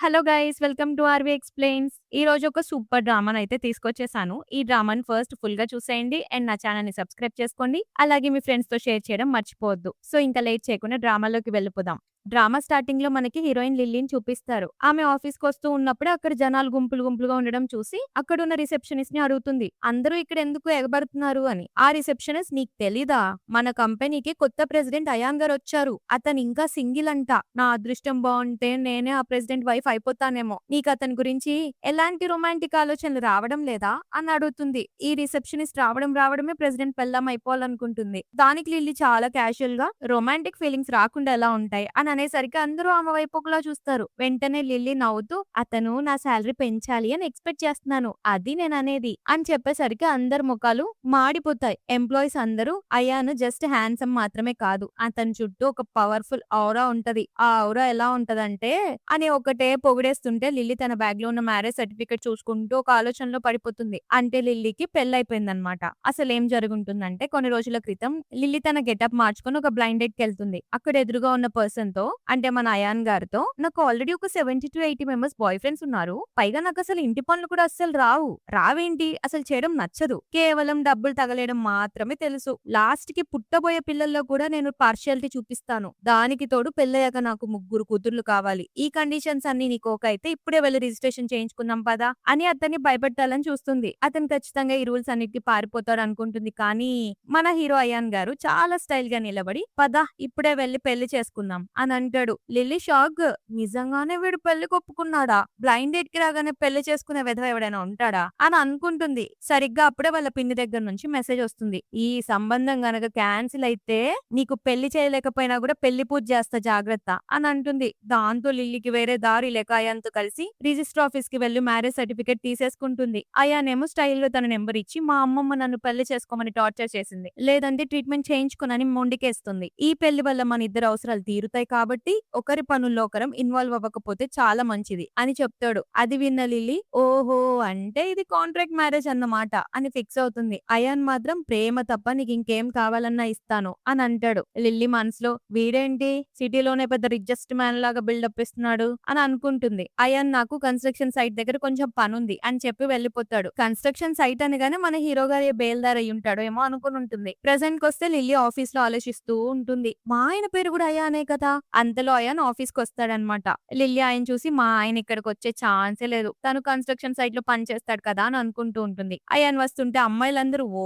Hello guys welcome to RV explains. ఈరోజు ఒక super డ్రామానైతే తీసుకొచ్చేసాను. ఈ డ్రామాని ఫస్ట్ ఫుల్‌గా చూసేయండి అండ్ నా ఛానెల్‌ని సబ్స్క్రైబ్ చేసుకోండి. అలాగే మీ ఫ్రెండ్స్‌తో షేర్ చేయడం మర్చిపోవద్దు. సో ఇంకా లేట్ చేయకుండా డ్రామాలోకి వెళ్ళిపోదాం. డ్రామా స్టార్టింగ్‌లో మనకి హీరోయిన్ లిల్లీని చూపిస్తారు. ఆమె ఆఫీస్‌కొస్తూ ఉన్నప్పుడే అక్కడ జనాలు గుంపులు గుంపులుగా ఉండడం చూసి అక్కడున్న రిసెప్షనిస్ట్‌ని అడుగుతుంది. అందరూ ఇక్కడ ఎందుకు ఎగబడుతున్నారు అని. ఆ రిసెప్షనిస్ట్ నీకు తెలీదా? మన కంపెనీకి కొత్త ప్రెసిడెంట్ అయాన్ గారొచ్చారు. అతను ఇంకా సింగిల్ అంట. నా అదృష్టం బావుంటే నేనే ఆ ప్రెసిడెంట్ వైఫ్ అయిపోతానేమో. నీకతని గురించి ఎలాంటి రొమాంటిక్ ఆలోచనలు రావడం లేదా? అని అడుగుతుంది. ఈ రిసెప్షనిస్ట్ రావడమే ప్రెసిడెంట్ పెళ్ళాం అయిపోవాలనుకుంటుంది. దానికి లిల్లీ చాలా క్యాజుయల్‌గా రొమాంటిక్ ఫీలింగ్స్ రాకుండా ఎలా ఉంటాయి అని అనేసరికి అందరూ ఆమె వైపు ఒకలా చూస్తారు. వెంటనే లిల్లీ నవ్వుతూ అతను నా సాలరీ పెంచాలి అని ఎక్స్‌పెక్ట్ చేస్తున్నాను. అది నేననేది అని చెప్పేసరికి అందరి ముఖాలు మాడిపోతాయి. ఎంప్లాయీస్ అందరూ అయాన్ జస్ట్ హ్యాండ్సమ్ మాత్రమే కాదు. అతని చుట్టూ ఒక పవర్‌ఫుల్ ఔరా ఉంటది. ఆ ఔరా ఎలా ఉంటదంటే అని ఒకటే పొగిడేస్తుంటే లిల్లీ తన బ్యాగ్‌లో ఉన్న మ్యారేజ్ సర్టిఫికేట్ చూసుకుంటూ ఒక ఆలోచనలో పడిపోతుంది. అంటే లిల్లీకి పెళ్లయిపోయిందన్నమాట. అసలేం జరుగుంటుందంటే కొన్ని రోజుల క్రితం లిల్లీ తన గెటప్ మార్చుకొని ఒక బ్లైండ్ డేట్‌కెళ్తుంది. అక్కడ ఎదురుగా ఉన్న పర్సన్‌తో అంటే మన అయాన్ గారితో నాకు ఆల్రెడీ ఒక 70-80 మెంబర్స్ బాయ్ ఫ్రెండ్స్ ఉన్నారు. పైగా నాకసలు ఇంటి పనులు కూడా అస్సలు రావు. రావేంటి? అసలు చేయడం నచ్చదు. కేవలం డబ్బులు తగలేయడం మాత్రమే తెలుసు. లాస్ట్‌కి పుట్టబోయే పిల్లల్లో కూడా నేను పార్షియాలిటీ చూపిస్తాను. దానికి తోడు పెళ్ళయ్యాక నాకు ముగ్గురు కూతుర్లు కావాలి. ఈ కండిషన్స్ అన్నీ నీకు ఓకే అయితే ఇప్పుడే వెళ్లి రిజిస్ట్రేషన్ చేయించుకుందాం పదా అని అతన్ని భయపెట్టాలని చూస్తుంది. అతను ఖచ్చితంగా ఈ రూల్స్ అన్నిటికి పారిపోతాడు అనుకుంటుంది. కానీ మన హీరో అయాన్ గారు చాలా స్టైల్ గా నిలబడి పద ఇప్పుడే వెళ్లి పెళ్లి చేసుకుందాం అని అంటాడు. Lily shock. నిజంగానే వీడు పెళ్లికి ఒప్పుకున్నాడా? బ్లైండ్ డేట్ కి రాగానే పెళ్లి చేసుకునే విధవ ఎవడైనా ఉంటాడా అని అనుకుంటుంది. సరిగ్గా అప్పుడే వాళ్ళ పిన్ని దగ్గర నుంచి మెసేజ్ వస్తుంది. ఈ సంబంధం గనక క్యాన్సిల్ అయితే నీకు పెళ్లి చేయలేకపోయినా కూడా పెళ్లి పూజ చేస్తా జాగ్రత్త అని అంటుంది. దాంతో లిల్లీకి వేరే దారి లేక అయాన్‌తో కలిసి రిజిస్టర్ ఆఫీస్ కి వెళ్లి మ్యారేజ్ సర్టిఫికేట్ తీసేసుకుంటుంది. అయాన్ ఏమో స్టైల్ గా తన నెంబర్ ఇచ్చి మా అమ్మమ్మ నన్ను పెళ్లి చేసుకోమని టార్చర్ చేసింది. లేదంటే ట్రీట్మెంట్ చేయించుకోనని మొండికేస్తుంది. ఈ పెళ్లి వల్ల మన ఇద్దరి అవసరాలు తీరుతాయి కాబట్టి ఒకరి పనుల్లో ఒకరం ఇన్వాల్వ్ అవ్వకపోతే చాలా మంచిది అని చెప్తాడు. అది విన్న లిల్లీ ఓహో అంటే ఇది కాంట్రాక్ట్ మ్యారేజ్ అన్నమాట అని ఫిక్స్ అవుతుంది. అయాన్ మాత్రం ప్రేమ తప్ప నీకు ఇంకేం కావాలన్నా ఇస్తాను అని అంటాడు. లిల్లీ మనసులో వీడేంటి సిటీలోనే పెద్ద రిచెస్ట్ మ్యాన్ లాగా బిల్డప్ ఇస్తున్నాడు అని అనుకుంటుంది. అయాన్ నాకు కన్స్ట్రక్షన్ సైట్ దగ్గర కొంచెం పనుంది అని చెప్పి వెళ్ళిపోతాడు. కన్స్ట్రక్షన్ సైట్ అనగానే మన హీరో గారి బేల్దార్ అయి ఉంటాడు ఏమో అనుకుని ఉంటుంది. ప్రెజెంట్ కొస్తే లిల్లీ ఆఫీస్ లో ఆలోచిస్తూ ఉంటుంది. మా ఆయన పేరు కూడా అయానే కదా. అంతలో అయాన్ ఆఫీస్ కి వస్తాడనమాట. లిల్లీ ఆయన చూసి మా ఆయన ఇక్కడికి వచ్చే ఛాన్సే లేదు. తను కన్స్ట్రక్షన్ సైట్ లో పని చేస్తాడు కదా అని అనుకుంటూ ఉంటుంది. అయాన్ వస్తుంటే అమ్మాయిలందరూ ఓ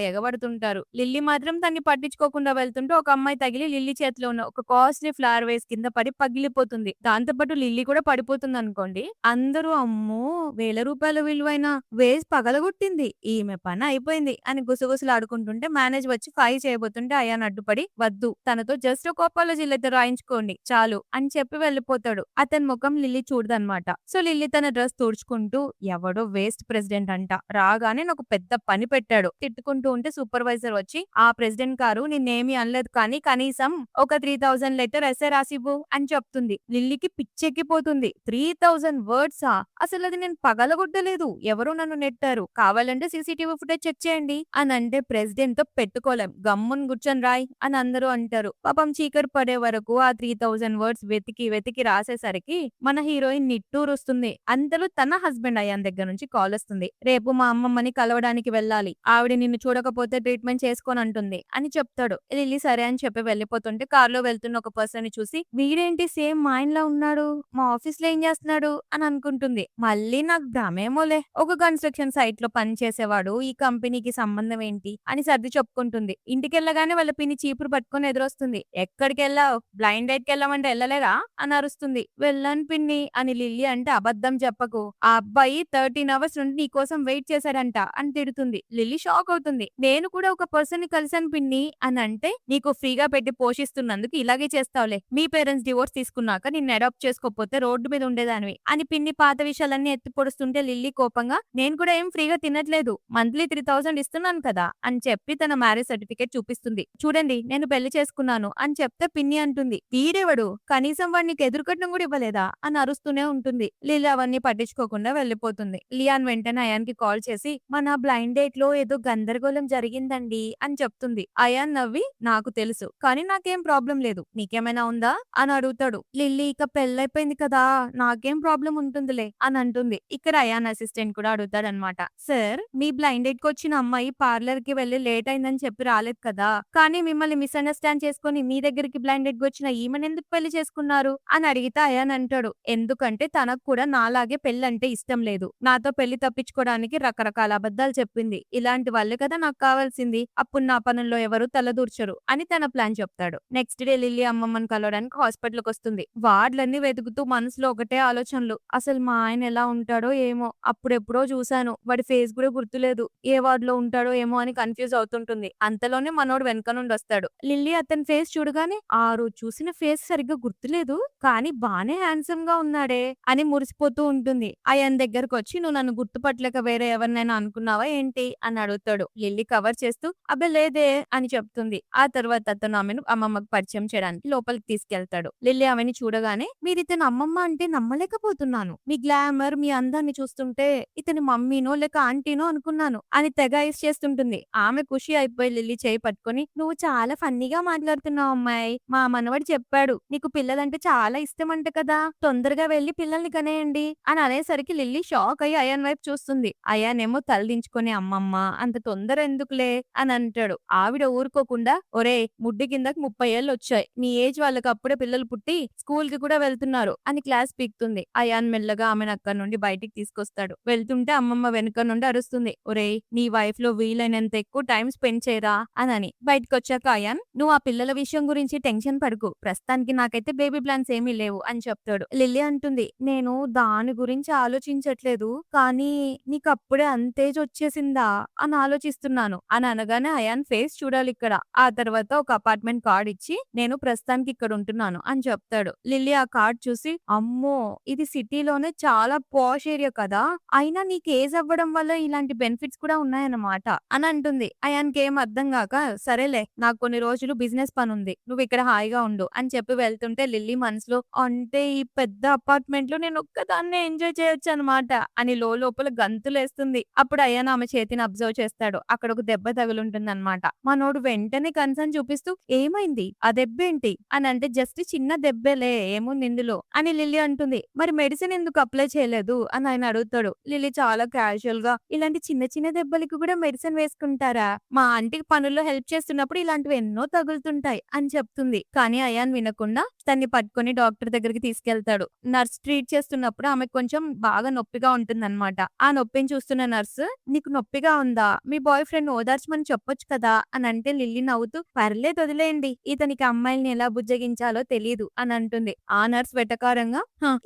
ఎగబడుతుంటారు. లిల్లీ మాత్రం తన్ని పట్టించుకోకుండా వెళ్తుంటే ఒక అమ్మాయి తగిలి లిల్లీ చేతిలో ఉన్న ఒక కాస్ట్లీ ఫ్లవర్ వేస్ కింద పడి పగిలిపోతుంది. దాంతో పాటు లిల్లీ కూడా పడిపోతుంది అనుకోండి. అందరూ అమ్మో ₹1000 విలువైన వేస్ పగలగొట్టింది. ఈమె పని అయిపోయింది అని గుసగుసలాడుకుంటుంటే మేనేజ్ వచ్చి ఫైల్ చేయబోతుంటే అయాన్ అడ్డుపడి వద్దు తనతో జస్ట్ ఒక అపాలజీ లెటర్ రాయించుకోండి చాలు అని చెప్పి వెళ్ళిపోతాడు. అతని ముఖం లిల్లీ చూడదన్నమాట. సో లిల్లీ తన డ్రెస్ తుడుచుకుంటూ ఎవడో వేస్ట్ ప్రెసిడెంట్ అంట రాగానే నాకు పెద్ద పని పెట్టాడు తిట్టుకుంటూ ఉంటే సూపర్వైజర్ వచ్చి ఆ ప్రెసిడెంట్ గారు నిన్నేమీ అనలేదు కానీ కనీసం ఒక 3000 లెటర్ ఎస్ఏ రాసివ్వు అని చెప్తుంది. లిల్లీకి పిచ్చెక్కిపోతుంది. 3000 వర్డ్సా? అసలు అది నేను పగలగొట్టలేదు. ఎవరో నన్ను నెట్టారు. కావాలంటే సీసీటీవీ ఫుటేజ్ చెక్ చేయండి అని అంటే ప్రెసిడెంట్ తో పెట్టుకోలేం. గమ్మున కూర్చొని రాయ్ అని అందరూ అంటారు. పాపం చీకటి పడే వరకు ఆ 3000 వర్డ్స్ వెతికి రాసేసరికి మన హీరోయిన్ నిట్టూరుస్తుంది. అంతలో తన హస్బెండ్ అయాన్ దగ్గర నుంచి కాల్ వస్తుంది. రేపు మా అమ్మమ్మని కలవడానికి వెళ్ళాలి. ఆవిడ నిన్ను చూడకపోతే ట్రీట్మెంట్ చేసుకోనంటుంది అని చెప్తాడు. లిల్లీ సరే అని చెప్పి వెళ్ళిపోతుంటే కార్లో వెళ్తున్న ఒక పర్సన్ ని చూసి వీడేంటి సేమ్ మా ఆయనలా ఉన్నాడు. మా ఆఫీస్ లో ఏం చేస్తున్నాడు అని అనుకుంటుంది. మళ్ళీ నాకు భ్రమేమోలే ఒక కన్స్ట్రక్షన్ సైట్ లో పని చేసేవాడు ఈ కంపెనీకి సంబంధం ఏంటి అని సర్ది చెప్పుకుంటుంది. ఇంటికెళ్ళగానే వాళ్ళ పిన్ని చీపురు పట్టుకొని ఎదురొస్తుంది. ఎక్కడికెళ్ళావు బ్లైండ్ డేట్ కి వెళ్ళమంటే వెళ్ళలేరా అని అరుస్తుంది. వెళ్ళాను పిన్ని అని లిల్లీ అంటే అబద్ధం చెప్పకు. ఆ అబ్బాయి 13 అవర్స్ నుండి నీ కోసం వెయిట్ చేశాడంట అని తిడుతుంది. లిల్లీ షాక్ అవుతుంది. నేను కూడా ఒక పర్సన్ ని కలిసాను పిన్ని అని అంటే నీకు ఫ్రీగా పెట్టి పోషిస్తున్నందుకు ఇలాగే చేస్తావులే. మీ పేరెంట్స్ డివోర్స్ తీసుకున్నాక నిన్ను అడాప్ట్ చేసుకోకపోతే రోడ్డు మీద ఉండేదానివి అని పిన్ని పాత విషయాలన్నీ ఎత్తి పొడుస్తుంటే లిల్లీ కోపంగా నేను కూడా ఏం ఫ్రీగా తినట్లేదు. మంత్లీ 3000 ఇస్తున్నాను కదా అని చెప్పి తన మ్యారేజ్ సర్టిఫికేట్ చూపిస్తుంది. చూడండి నేను పెళ్లి చేసుకున్నాను అని చెప్తే పిన్ని అంటుంది ఉంటుంది. వీడెవడు కనీసం వాడు నీకు ఎదురుకట్నం కూడా ఇవ్వలేదా అని అరుస్తూనే ఉంటుంది. లిల్లీ అవన్నీ పట్టించుకోకుండా వెళ్ళిపోతుంది. లియాన్ వెంటనే అయాన్‌కి కాల్ చేసి మన బ్లైండ్ డేట్‌లో ఏదో గందరగోళం జరిగిందండి అని చెప్తుంది. అయాన్ నవ్వి నాకు తెలుసు. కానీ నాకేం ప్రాబ్లమ్ లేదు. నీకేమైనా ఉందా అని అడుగుతాడు. లిల్లీ ఇక పెళ్లయిపోయింది కదా! నాకేం ప్రాబ్లమ్ ఉంటుందిలే అని అంటుంది. ఇక్కడ అయాన్ అసిస్టెంట్ కూడా అడుగుతాడనమాట. సార్ మీ బ్లైండ్ డేట్‌కి వచ్చిన అమ్మాయి పార్లర్‌కి వెళ్లి లేట్ అయిందని చెప్పి రాలేదు కదా! కానీ మిమ్మల్ని మిస్‌అండర్‌స్టాండ్ చేసుకొని మీ దగ్గరికి బ్లైండ్ డేట్‌కి వచ్చిన ఈమెనెందుకు పెళ్లి చేసుకున్నారు? అని అడిగితే అయాన్ అంటాడు. ఎందుకంటే తనకు కూడా నాలాగే పెళ్లంటే ఇష్టం లేదు. నాతో పెళ్లి తప్పించుకోవడానికి రకరకాల అబద్ధాలు చెప్పింది. ఇలాంటి వాళ్ళే కదా నాకు కావాల్సింది. అప్పుడు నా పనుల్లో ఎవరు తలదూర్చరు అని తన ప్లాన్ చెప్తాడు. నెక్స్ట్ డే లిల్లీ అమ్మమ్మని కలవడానికి హాస్పిటల్‌కి వస్తుంది. వార్డులన్నీ వెతుకుతూ మనసులో ఒకటే ఆలోచనలు. అసలు మా ఆయన ఎలా ఉంటాడో ఏమో! అప్పుడెప్పుడో చూసాను. వాడి ఫేస్ కూడా గుర్తులేదు. ఏ వార్డ్‌లో ఉంటాడో ఏమో అని కన్‌ఫ్యూజ్ అవుతుంటుంది. అంతలోనే మనోడు వెనక నుండి వస్తాడు. లిల్లీ అతని ఫేస్ చూడగానే ఆ రోజు చూసిన ఫేస్ సరిగ్గా గుర్తులేదు. కానీ బానే హ్యాండ్సమ్‌గా ఉన్నాడే అని మురిసిపోతూ ఉంటుంది. అయాన్ దగ్గరకొచ్చి నువ్వు నన్ను గుర్తుపట్టలేక వేరే ఎవరినైనా అనుకున్నావా ఏంటి అని అడుగుతాడు. లిల్లీ కవర్ చేస్తూ అబ్బే లేదే అని చెప్తుంది. ఆ తర్వాత అతను ఆమెను అమ్మమ్మకు పరిచయం చేయడానికి లోపలికి తీసుకెళ్తాడు. లిల్లీ ఆమెని చూడగానే మీరితను అమ్మమ్మ అంటే నమ్మలేకపోతున్నాను. మీ గ్లామర్, మీ అందాన్ని చూస్తుంటే ఇతని మమ్మీనో లేక ఆంటీనో అనుకున్నాను అని తెగ ఐస్ చేస్తుంటుంది. ఆమె ఖుషి అయిపోయి లిల్లీ చేయి పట్టుకొని నువ్వు చాలా ఫన్నీగా మాట్లాడుతున్నావు అమ్మాయి. మా మనవడు చెప్పాడు నీకు పిల్లలంటే చాలా ఇష్టమంట కదా! తొందరగా వెళ్లి పిల్లల్ని కనేయండి అని అనేసరికి లిల్లీ షాక్ అయ్యి అయాన్ వైపు చూస్తుంది. అయాన్ ఏమో తలదించుకొని అమ్మమ్మ అంత తొందర ఎందుకులే అని అంటాడు. ఆవిడ ఊరుకోకుండా ఒరేయ్ ముడ్డి కిందకి 30 ఏళ్లొచ్చాయి. నీ ఏజ్ వాళ్ళకి అప్పుడే పిల్లలు పుట్టి స్కూల్ కి కూడా వెళ్తున్నారు అని క్లాస్ పీకుతుంది. అయాన్ మెల్లగా ఆమెను అక్కడి నుండి బయటికి తీసుకొస్తాడు. వెళ్తుంటే అమ్మమ్మ వెనుక నుండి అరుస్తుంది. ఒరేయ్ నీ వైఫ్ లో వీలైనంత ఎక్కువ టైం స్పెండ్ చేయరా అని. బయటకొచ్చాక అయాన్ నువ్వు ఆ పిల్లల విషయం గురించి టెన్షన్ పడకు. ప్రస్తుతానికి నాకైతే బేబీ ప్లాన్స్ ఏమీ లేవు అని చెప్తాడు. లిల్లీ అంటుంది నేను దాని గురించి ఆలోచించట్లేదు. కానీ నీకప్పుడే అంత ఏజ్ వచ్చేసిందా అని ఆలోచిస్తున్నాను అని అనగానే అయాన్ ఫేస్ చూడాలిక్కడ. ఆ తర్వాత ఒక అపార్ట్మెంట్ కార్డ్ ఇచ్చి నేను ప్రస్తుతానికి ఇక్కడ ఉంటున్నాను అని చెప్తాడు. లిల్లీ ఆ కార్డ్ చూసి అమ్మో ఇది సిటీలోనే చాలా పాష్ ఏరియా కదా! అయినా నీకు ఏజ్ అవ్వడం వల్ల ఇలాంటి బెనిఫిట్స్ కూడా ఉన్నాయన్నమాట అని అంటుంది. అయాన్‌కి ఏం అర్థం గాక సరేలే నాకు కొన్ని రోజులు బిజినెస్ పనుంది. నువ్వు ఇక్కడ హాయిగా ఉండు అని చెప్పి వెళ్తుంటే లిల్లీ మనసులో అంటే ఈ పెద్ద అపార్ట్మెంట్‌లో నేను ఒక్కదాన్నే ఎంజాయ్ చేయొచ్చన్నమాట అని లోలోపల గంతులేస్తుంది. అప్పుడు అయాన్ ఆమె చేతిని అబ్జర్వ్ చేస్తాడు. అక్కడ ఒక దెబ్బ తగిలుంటుందన్నమాట. మనోడు వెంటనే కన్సర్న్ చూపిస్తూ ఏమైంది? ఆ దెబ్బేంటి? అని అంటే జస్ట్ చిన్న దెబ్బేలే ఏముంది ఇందులో అని లిల్లీ అంటుంది. మరి మెడిసిన్ ఎందుకు అప్లై చేయలేదు అని ఆయన అడుగుతాడు. లిల్లీ చాలా క్యాజువల్ గా ఇలాంటి చిన్న చిన్న దెబ్బలకి కూడా మెడిసిన్ వేసుకుంటారా? మా ఆంటీకి పనుల్లో హెల్ప్ చేస్తున్నప్పుడు ఇలాంటివి ఎన్నో తగులుతుంటాయి అని చెప్తుంది. కానీ అయాన్ వినకుండా తన్ని పట్టుకొని డాక్టర్ దగ్గరికి తీసుకెళ్తాడు. నర్స్ ట్రీట్ చేస్తున్నప్పుడు ఆమెకు కొంచెం బాగా నొప్పిగా ఉంటుందన్నమాట. ఆ నొప్పిని చూస్తున్న నర్స్ నీకు నొప్పిగా ఉందా? మీ బాయ్ ఫ్రెండ్ ఓదార్చమని చెప్పొచ్చు కదా అని అంటే లిల్లీ నవ్వుతూ పర్లేదు వదిలేయండి. ఇతనికి అమ్మాయిల్ని ఎలా బుజ్జగించాలో తెలీదు అని అంటుంది. ఆ నర్స్ వెటకారంగా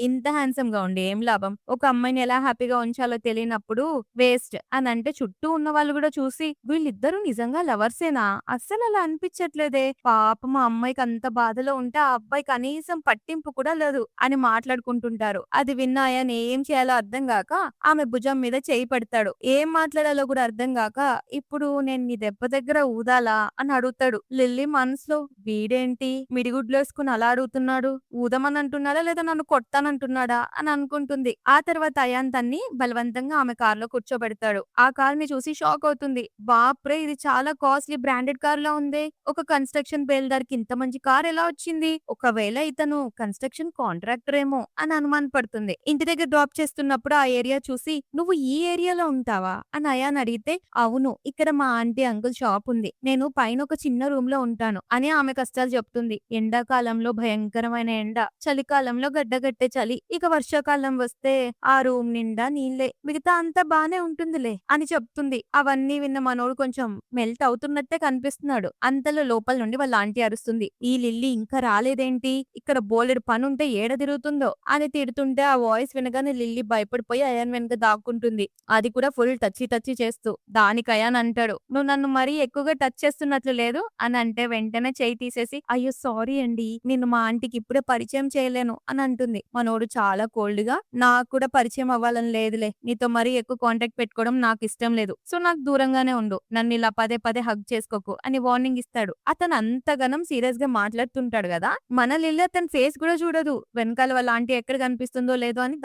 ఇంత హ్యాండ్సమ్ గా ఉండి ఏం లాభం? ఒక అమ్మాయిని ఎలా హ్యాపీగా ఉంచాలో తెలియనప్పుడు వేస్ట్ అని అంటే చుట్టూ ఉన్న వాళ్ళు కూడా చూసి వీళ్ళిద్దరూ నిజంగా లవర్సేనా? అస్సలు అలా అనిపించట్లేదే. పాపం ఆ అమ్మాయికి అంత బాధలో ఉంటే ఆ అబ్బాయి కనీసం పట్టింపు కూడా లేదు అని మాట్లాడుకుంటుంటారు. అది విన్న అయాన్ ఏం చేయాలో అర్థం గాక ఆమె భుజం మీద చేయి పెడతాడు. ఏం మాట్లాడాలో కూడా అర్థం గాక ఇప్పుడు నేను నీ దెబ్బ దగ్గర ఊదాలా అని అడుగుతాడు. లిల్లీ మనసులో వీడేంటి మిడిగుడ్లేసుకుని అలా అడుగుతున్నాడు. ఊదమని అంటున్నాడా లేదా నన్ను కొడతానంటున్నాడా అని అనుకుంటుంది. ఆ తర్వాత అయాన్ తన్ని బలవంతంగా ఆమె కార్లో కూర్చోబెడతాడు. ఆ కార్ ని చూసి షాక్ అవుతుంది. బాప్రే ఇది చాలా కాస్ట్లీ బ్రాండెడ్ కార్ లా ఉంది. ఒక కన్స్ట్రక్షన్ బేల్దార్కి ఇంత మంచి కార్ ఎలా వచ్చింది? ఒకవేళ ఇతను కన్స్ట్రక్షన్ కాంట్రాక్టర్ ఏమో అని అనుమాన పడుతుంది. ఇంటి దగ్గర డ్రాప్ చేస్తున్నప్పుడు ఆ ఏరియా చూసి నువ్వు ఈ ఏరియాలో ఉంటావా అని అయాన్ అడిగితే అవును ఇక్కడ మా ఆంటీ అంకుల్ షాప్ ఉంది. నేను పైన ఒక చిన్న రూమ్ లో ఉంటాను అని ఆమె కష్టాలు చెప్తుంది. ఎండాకాలంలో భయంకరమైన ఎండ, చలికాలంలో గడ్డగట్టే చలి, ఇక వర్షాకాలం వస్తే ఆ రూమ్ నిండా నీళ్లే, మిగతా అంతా బానే ఉంటుందిలే అని చెప్తుంది. అవన్నీ విన్న మనోడు కొంచెం మెల్ట్ అవుతున్నట్టే కనిపిస్తున్నాడు. అంతలో లోపల నుండి వాళ్ళ ఆంటీ అరుస్తుంది. ఈ లిల్లీ ఇంకా రాలేదేంటి? ఇక్కడ బోలెడు పనుంటే ఏడ తిరుగుతుందో అని తిడుతుంటే ఆ వాయిస్ వినగానే లిల్లీ భయపడిపోయి అయాన్ వెనక దాక్కుంటుంది. అది కూడా ఫుల్ టచ్చి టచ్చి చేస్తూ. దానికి అయాన్ అంటాడు నువ్వు నన్ను మరీ ఎక్కువగా టచ్ చేస్తున్నట్లు లేదు అని అంటే వెంటనే చేయి తీసేసి అయ్యో సారీ అండి నిన్ను మా ఆంటీకి ఇప్పుడే పరిచయం చేయలేను అని అంటుంది. మనోడు చాలా కోల్డ్ గా నాకు కూడా పరిచయం అవ్వాలని లేదులే, నీతో మరీ ఎక్కువ కాంటాక్ట్ పెట్టుకోవడం నాకు ఇష్టం లేదు, సో నాకు దూరంగానే ఉండు, నన్ను ఇలా పదే పదే హగ్ చేసుకోకు అని వార్నింగ్ ఇస్తాడు. అతను అంతగనం సీరియస్ గా పెడుతుంటాడు కదా, మన లిల్లీ అతని ఫేస్ కూడా చూడదు. వెనకాల వాళ్ళ ఆంటీ ఎక్కడ కనిపిస్తుందో లేదో అని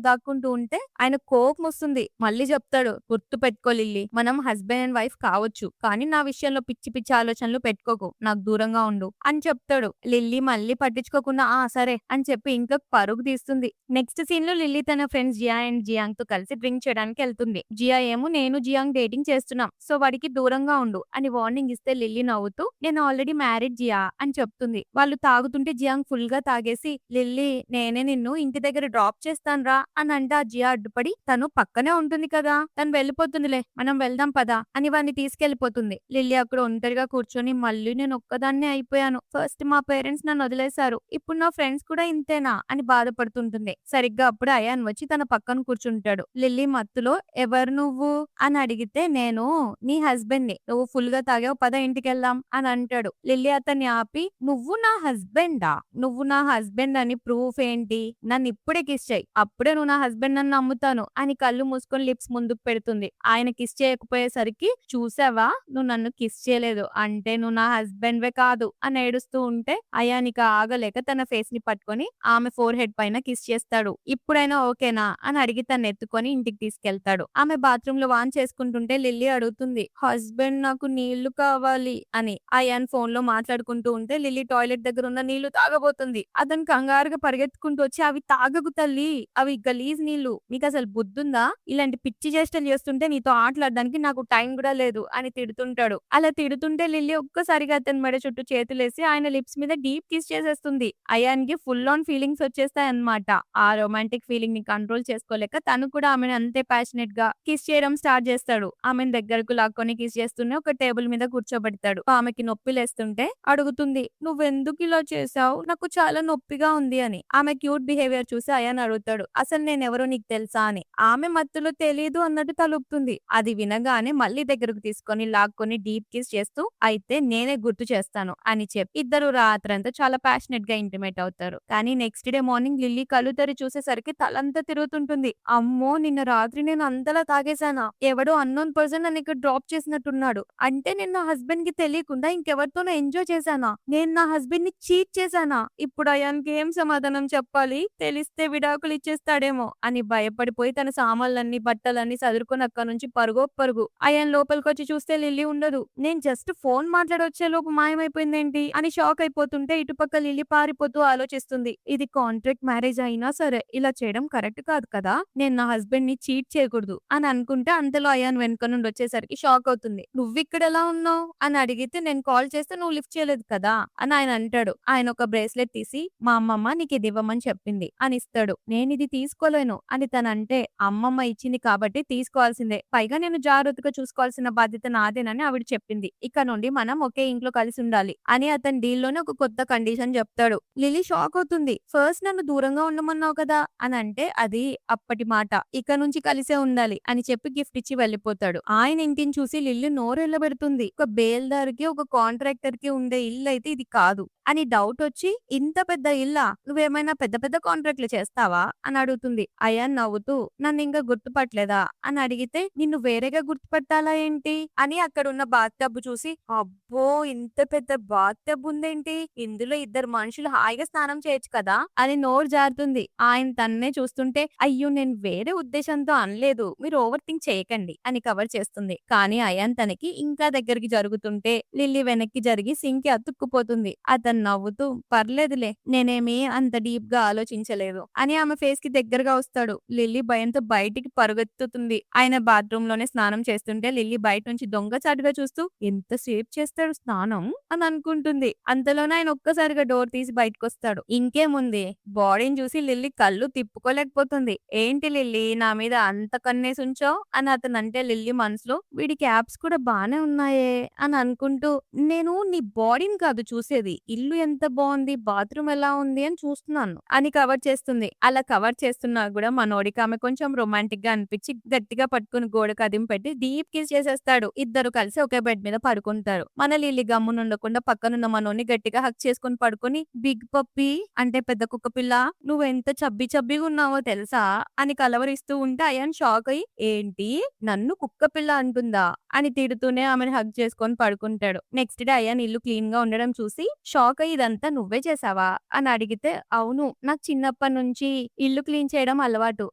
దాక్కుంటూ ఉంటే ఆయన కోపం వస్తుంది. మళ్ళీ చెప్తాడు, గుర్తు పెట్టుకో లిల్లీ, మనం హస్బెండ్ అండ్ వైఫ్ కావచ్చు, కానీ నా విషయంలో పిచ్చి పిచ్చి ఆలోచనలు పెట్టుకోకు, నాకు దూరంగా ఉండు అని చెప్తాడు. లిల్లీ మళ్ళీ పట్టించుకోకుండా ఆ సరే అని చెప్పి ఇంకా పరుగు తీస్తుంది. నెక్స్ట్ సీన్ లో లిల్లీ తన ఫ్రెండ్స్ జియా అండ్ జియాంగ్ తో కలిసి డ్రింక్ చేయడానికి వెళ్తుంది. జియా ఏమో నేను జియాంగ్ డేటింగ్ చేస్తున్నాం, సో వాడికి దూరంగా ఉండు అని వార్నింగ్ ఇస్తే లిల్లీ నవ్వుతూ నేను ఆల్రెడీ మ్యారీడ్ జియా అని చెప్తుంది. వాళ్ళు తాగుతుంటే జియాంగ్ ఫుల్ గా తాగేసి లిల్లీ నేనే నిన్ను ఇంటి దగ్గర డ్రాప్ చేస్తాను రా అని అంటే ఆ జియా అడ్డుపడి తను పక్కనే ఉంటుంది కదా, తను వెళ్ళిపోతుందిలే మనం వెళ్దాం పదా అని వాడిని తీసుకెళ్లిపోతుంది. లిల్లీ అక్కడ ఒంటరిగా కూర్చొని మళ్ళీ నేను ఒక్కదాన్నే అయిపోయాను, ఫస్ట్ మా పేరెంట్స్ నన్ను వదిలేశారు, ఇప్పుడు నా ఫ్రెండ్స్ కూడా ఇంతేనా అని బాధపడుతుంటుంది. సరిగ్గా అప్పుడు అయాన్ వచ్చి తన పక్కన కూర్చుంటాడు. లిల్లీ మత్తులో ఎవరు నువ్వు అని అడిగితే నేను నీ హస్బెండ్ ని, నువ్వు ఫుల్ గా తాగావు పద ఇంటికి వెళ్దాం అని అంటాడు. లిల్లీ అతన్ని ఆపి నువ్వు నా హస్బెండా, నువ్వు నా హస్బెండ్ అని ప్రూఫ్ ఏంటి, నన్ను ఇప్పుడే కిస్ చేయి, అప్పుడే నువ్వు నా హస్బెండ్ అని నమ్ముతాను అని కళ్ళు మూసుకొని లిప్స్ ముందుకు పెడుతుంది. ఆయన కిస్ చేయకపోయేసరికి చూసావా నువ్వు నన్ను కిస్ చేయలేదు అంటే నువ్వు నా హస్బెండ్ వే కాదు అని ఏడుస్తూ ఉంటే అయానిక ఆగలేక తన ఫేస్ ని పట్టుకొని ఆమె ఫోర్ హెడ్ పైన కిస్ చేస్తాడు. ఇప్పుడైనా ఓకేనా అని అడిగి తను ఎత్తుకొని ఇంటికి తీసుకెళ్తాడు. ఆమె బాత్రూమ్ లో వాన్ చేసుకుంటుంటే లిల్లీ అడుగుతుంది హస్బెండ్ నాకు నీళ్లు కావాలి అని. అయాన్ ఫోన్ లో మాట్లాడుకుంటూ ఉంటే లిల్లీ టాయిలెట్ దగ్గర ఉన్న నీళ్లు తాగబోతుంది. అతను కంగారుగా పరిగెత్తుకుంటూ వచ్చి అవి తాగకు తల్లి, అవి గలీజ్ నీళ్లు, నీకు అసలు బుద్ధుందా, ఇలాంటి పిచ్చి చేష్టలు చేస్తుంటే నీతో ఆటలాడడానికి నాకు టైం కూడా లేదు అని తిడుతుంటాడు. అలా తిడుతుంటే లిల్లీ ఒక్కసారిగా అతని మెడ చుట్టూ చేతులేసి ఆయన లిప్స్ మీద డీప్ కిస్ చేసేస్తుంది. అయాన్ కి ఫుల్ ఆన్ ఫీలింగ్స్ వచ్చేస్తాయి అన్నమాట. ఆ రొమాంటిక్ ఫీలింగ్ ని కంట్రోల్ చేసుకోలేక తను కూడా ఆమెను అంతే ప్యాషనెట్ గా కిస్ చేయడం స్టార్ట్ చేస్తాడు. ఆమెను దగ్గరకు లాక్కొని కిస్ చేస్తూనే ఒక టేబుల్ మీద కూర్చోబెడతాడు. ఆమెకి నొప్పి లేస్తుంటే అడుగుతుంది నువ్వెందుకు ఇలా చేసావు, నాకు చాలా నొప్పిగా ఉంది అని. ఆమె క్యూట్ బిహేవియర్ చూసి అయాన్ అడుగుతాడు అసలు నేనెవరో నీకు తెలుసా అని. ఆమె మత్తులో తెలీదు అన్నట్టు తలుపుతుంది. అది వినగానే మళ్ళీ దగ్గరకు తీసుకొని లాక్కొని డీప్ కిస్ చేస్తూ అయితే నేనే గుర్తు చేస్తాను అని చెప్పి ఇద్దరు రాత్రంతా చాలా ప్యాషనెట్ గా ఇంటిమేట్ అవుతారు. కానీ నెక్స్ట్ డే మార్నింగ్ లిల్లీ కళ్ళు తెరి చూసేసరికి తలంతా తిరుగుతుంటుంది. అమ్మో నిన్న రాత్రి నేను అంతలా తాగేశానా, ఎవడో అన్నోన్ పర్సన్ నన్ను ఇక్కడ డ్రాప్ చేసినట్టున్నాడు, అంటే నేను నా హస్బెండ్ కి తెలియకుండా ఇంకెవరితోనో ఎంజాయ్ చేశానా, నేను నా హస్బెండ్ ని చీట్ చేశానా, ఇప్పుడు అయాన్కి ఏం సమాధానం చెప్పాలి, తెలిస్తే విడాకులు ఇచ్చేస్తాడేమో అని భయపడిపోయి తన సామాన్లన్నీ బట్టలన్నీ సదురుకొని అక్కడ నుంచి పరుగు. అయాన్ లోపలికి వచ్చి చూస్తే లిల్లీ ఉండదు. నేను జస్ట్ ఫోన్ మాట్లాడొచ్చే లోపు మాయమైపోయిందేంటి అని షాక్ అయిపోతుంటే ఇటుపక్క లిల్లీ పారిపోతూ ఆలోచిస్తుంది. ఇది కాంట్రాక్ట్ మ్యారేజ్ అయినా సరే ఇలా చేయడం కరెక్ట్ కాదు కదా, నేను నా హస్బెండ్ ని చీట్ చేయకూడదు అని అనుకుంటే అంతలో అయాన్ వెనుక నుండి వచ్చేసరికి షాక్ అవుతుంది. నువ్వు ఇక్కడ ఎలా ఉన్నావు అని అడిగితే నేను కాల్ చేస్తే నువ్వు లిఫ్ట్ చేయలేదు కదా అని ఆయన అంటాడు. ఆయన ఒక బ్రేస్లెట్ తీసి మా అమ్మమ్మ నీకు ఇది ఇవ్వమని చెప్పింది అని ఇస్తాడు. నేను ఇది తీసుకోలేను అని తనంటే అమ్మమ్మ ఇచ్చింది కాబట్టి తీసుకోవాల్సిందే, పైగా నేను జాగ్రత్తగా చూసుకోవాల్సిన బాధ్యత నాదేనని ఆవిడ చెప్పింది, ఇక నుండి మనం ఒకే ఇంట్లో కలిసి ఉండాలి అని అతని డీల్ లోనే ఒక కొత్త కండిషన్ చెప్తాడు. లిల్లీ షాక్ అవుతుంది. ఫస్ట్ నన్ను దూరంగా ఉండమన్నావు కదా అని అంటే అది అప్పటి మాట, ఇక నుంచి కలిసే ఉండాలి అని చెప్పి గిఫ్ట్ ఇచ్చి వెళ్ళిపోతాడు. ఆయన ఇంటిని చూసి లిల్లీ నోరెళ్ళబెడుతుంది. ఒక బేల్దార్కి ఒక కాంట్రాక్టర్ కి ఉండే ఇల్లు అయితే ఇది కాదు అని డౌట్ వచ్చి ఇంత పెద్ద ఇల్లా, నువ్వేమైనా పెద్ద పెద్ద కాంట్రాక్ట్లు చేస్తావా అని అడుగుతుంది. అయాన్ నవ్వుతూ నన్ను ఇంకా గుర్తుపట్టలేదా అని అడిగితే నిన్ను వేరేగా గుర్తుపట్టాలా ఏంటి అని అక్కడ ఉన్న బాత్ టబ్ చూసి అబ్బో ఇంత పెద్ద బాత్ టబ్ ఉందేంటి, ఇందులో ఇద్దరు మనుషులు హాయిగా స్నానం చేయొచ్చు కదా అని నోరు జారుతుంది. ఆయన తన్నే చూస్తుంటే అయ్యో నేను వేరే ఉద్దేశంతో అనలేదు, మీరు ఓవర్ థింక్ చేయకండి అని కవర్ చేస్తుంది. కానీ అయాన్ తనకి ఇంకా దగ్గరికి జరుగుతుంటే లిల్లీ వెనక్కి జరిగి సింక్ కి అతుక్కుపోతుంది. అతను నవ్వుతూ పర్లేదులే నేనేమీ అంత డీప్ గా ఆలోచించలేదు అని ఆమె ఫేస్ కి దగ్గరగా వస్తాడు. లిల్లీ భయంతో బయటికి పరుగెత్తుతుంది. ఆయన బాత్రూమ్ లోనే స్నానం చేస్తుంటే లిల్లీ బయట నుంచి దొంగచాటుగా చూస్తూ ఎంతసేపు చేస్తాడు స్నానం అని అనుకుంటుంది. అంతలోనే ఆయన ఒక్కసారిగా డోర్ తీసి బయటకు వస్తాడు. ఇంకేముంది బాడీని చూసి లిల్లీ కళ్ళు తిప్పుకోలేకపోతుంది. ఏంటి లిల్లీ నా మీద అంత కన్నేసి ఉంచావు అని అతను అంటే లిల్లీ మనసులో వీడికి యాప్స్ కూడా బానే ఉన్నాయే అని అనుకుంటూ నేను నీ బాడీని కాదు చూసేది, ఇల్లు ఎంత బాగుంది బాత్రూమ్ ఎలా ఉంది అని చూస్తున్నాను అని కవర్ చేస్తుంది. అలా కవర్ చేస్తున్నా కూడా మనోడికి ఆమె కొంచెం రొమాంటిక్ గా అనిపించి గట్టిగా పట్టుకుని గోడ కదిం పెట్టి డీప్ కిస్ చేసేస్తాడు. ఇద్దరు కలిసి ఒకే బెడ్ మీద పడుకుంటారు. మన లిల్లీ గమ్మునుండకుండా పక్కనున్న మనోని గట్టిగా హక్ చేసుకుని పడుకుని బిగ్ పప్పి అంటే పెద్ద కుక్క పిల్ల నువ్వెంత చబ్బిగా ఉన్నావో తెలుసా అని కలవరిస్తూ ఉంటే అయాన్ షాక్ అయ్యి ఏంటి నన్ను కుక్క పిల్ల అంటుందా అని తిడుతూనే ఆమెను హక్ చేసుకొని పడుకుంటాడు. నెక్స్ట్ డే అయాన్ ఇల్లు క్లీన్ గా ఉండడం చూసి షాక్ అయ్యి "ఇదంతా నువ్వే చేశావా?" అని అడిగితే, "అవును. నాకు చిన్నప్పటి నుంచి ఇల్లు క్లీన్ చేయడం అలవాటు"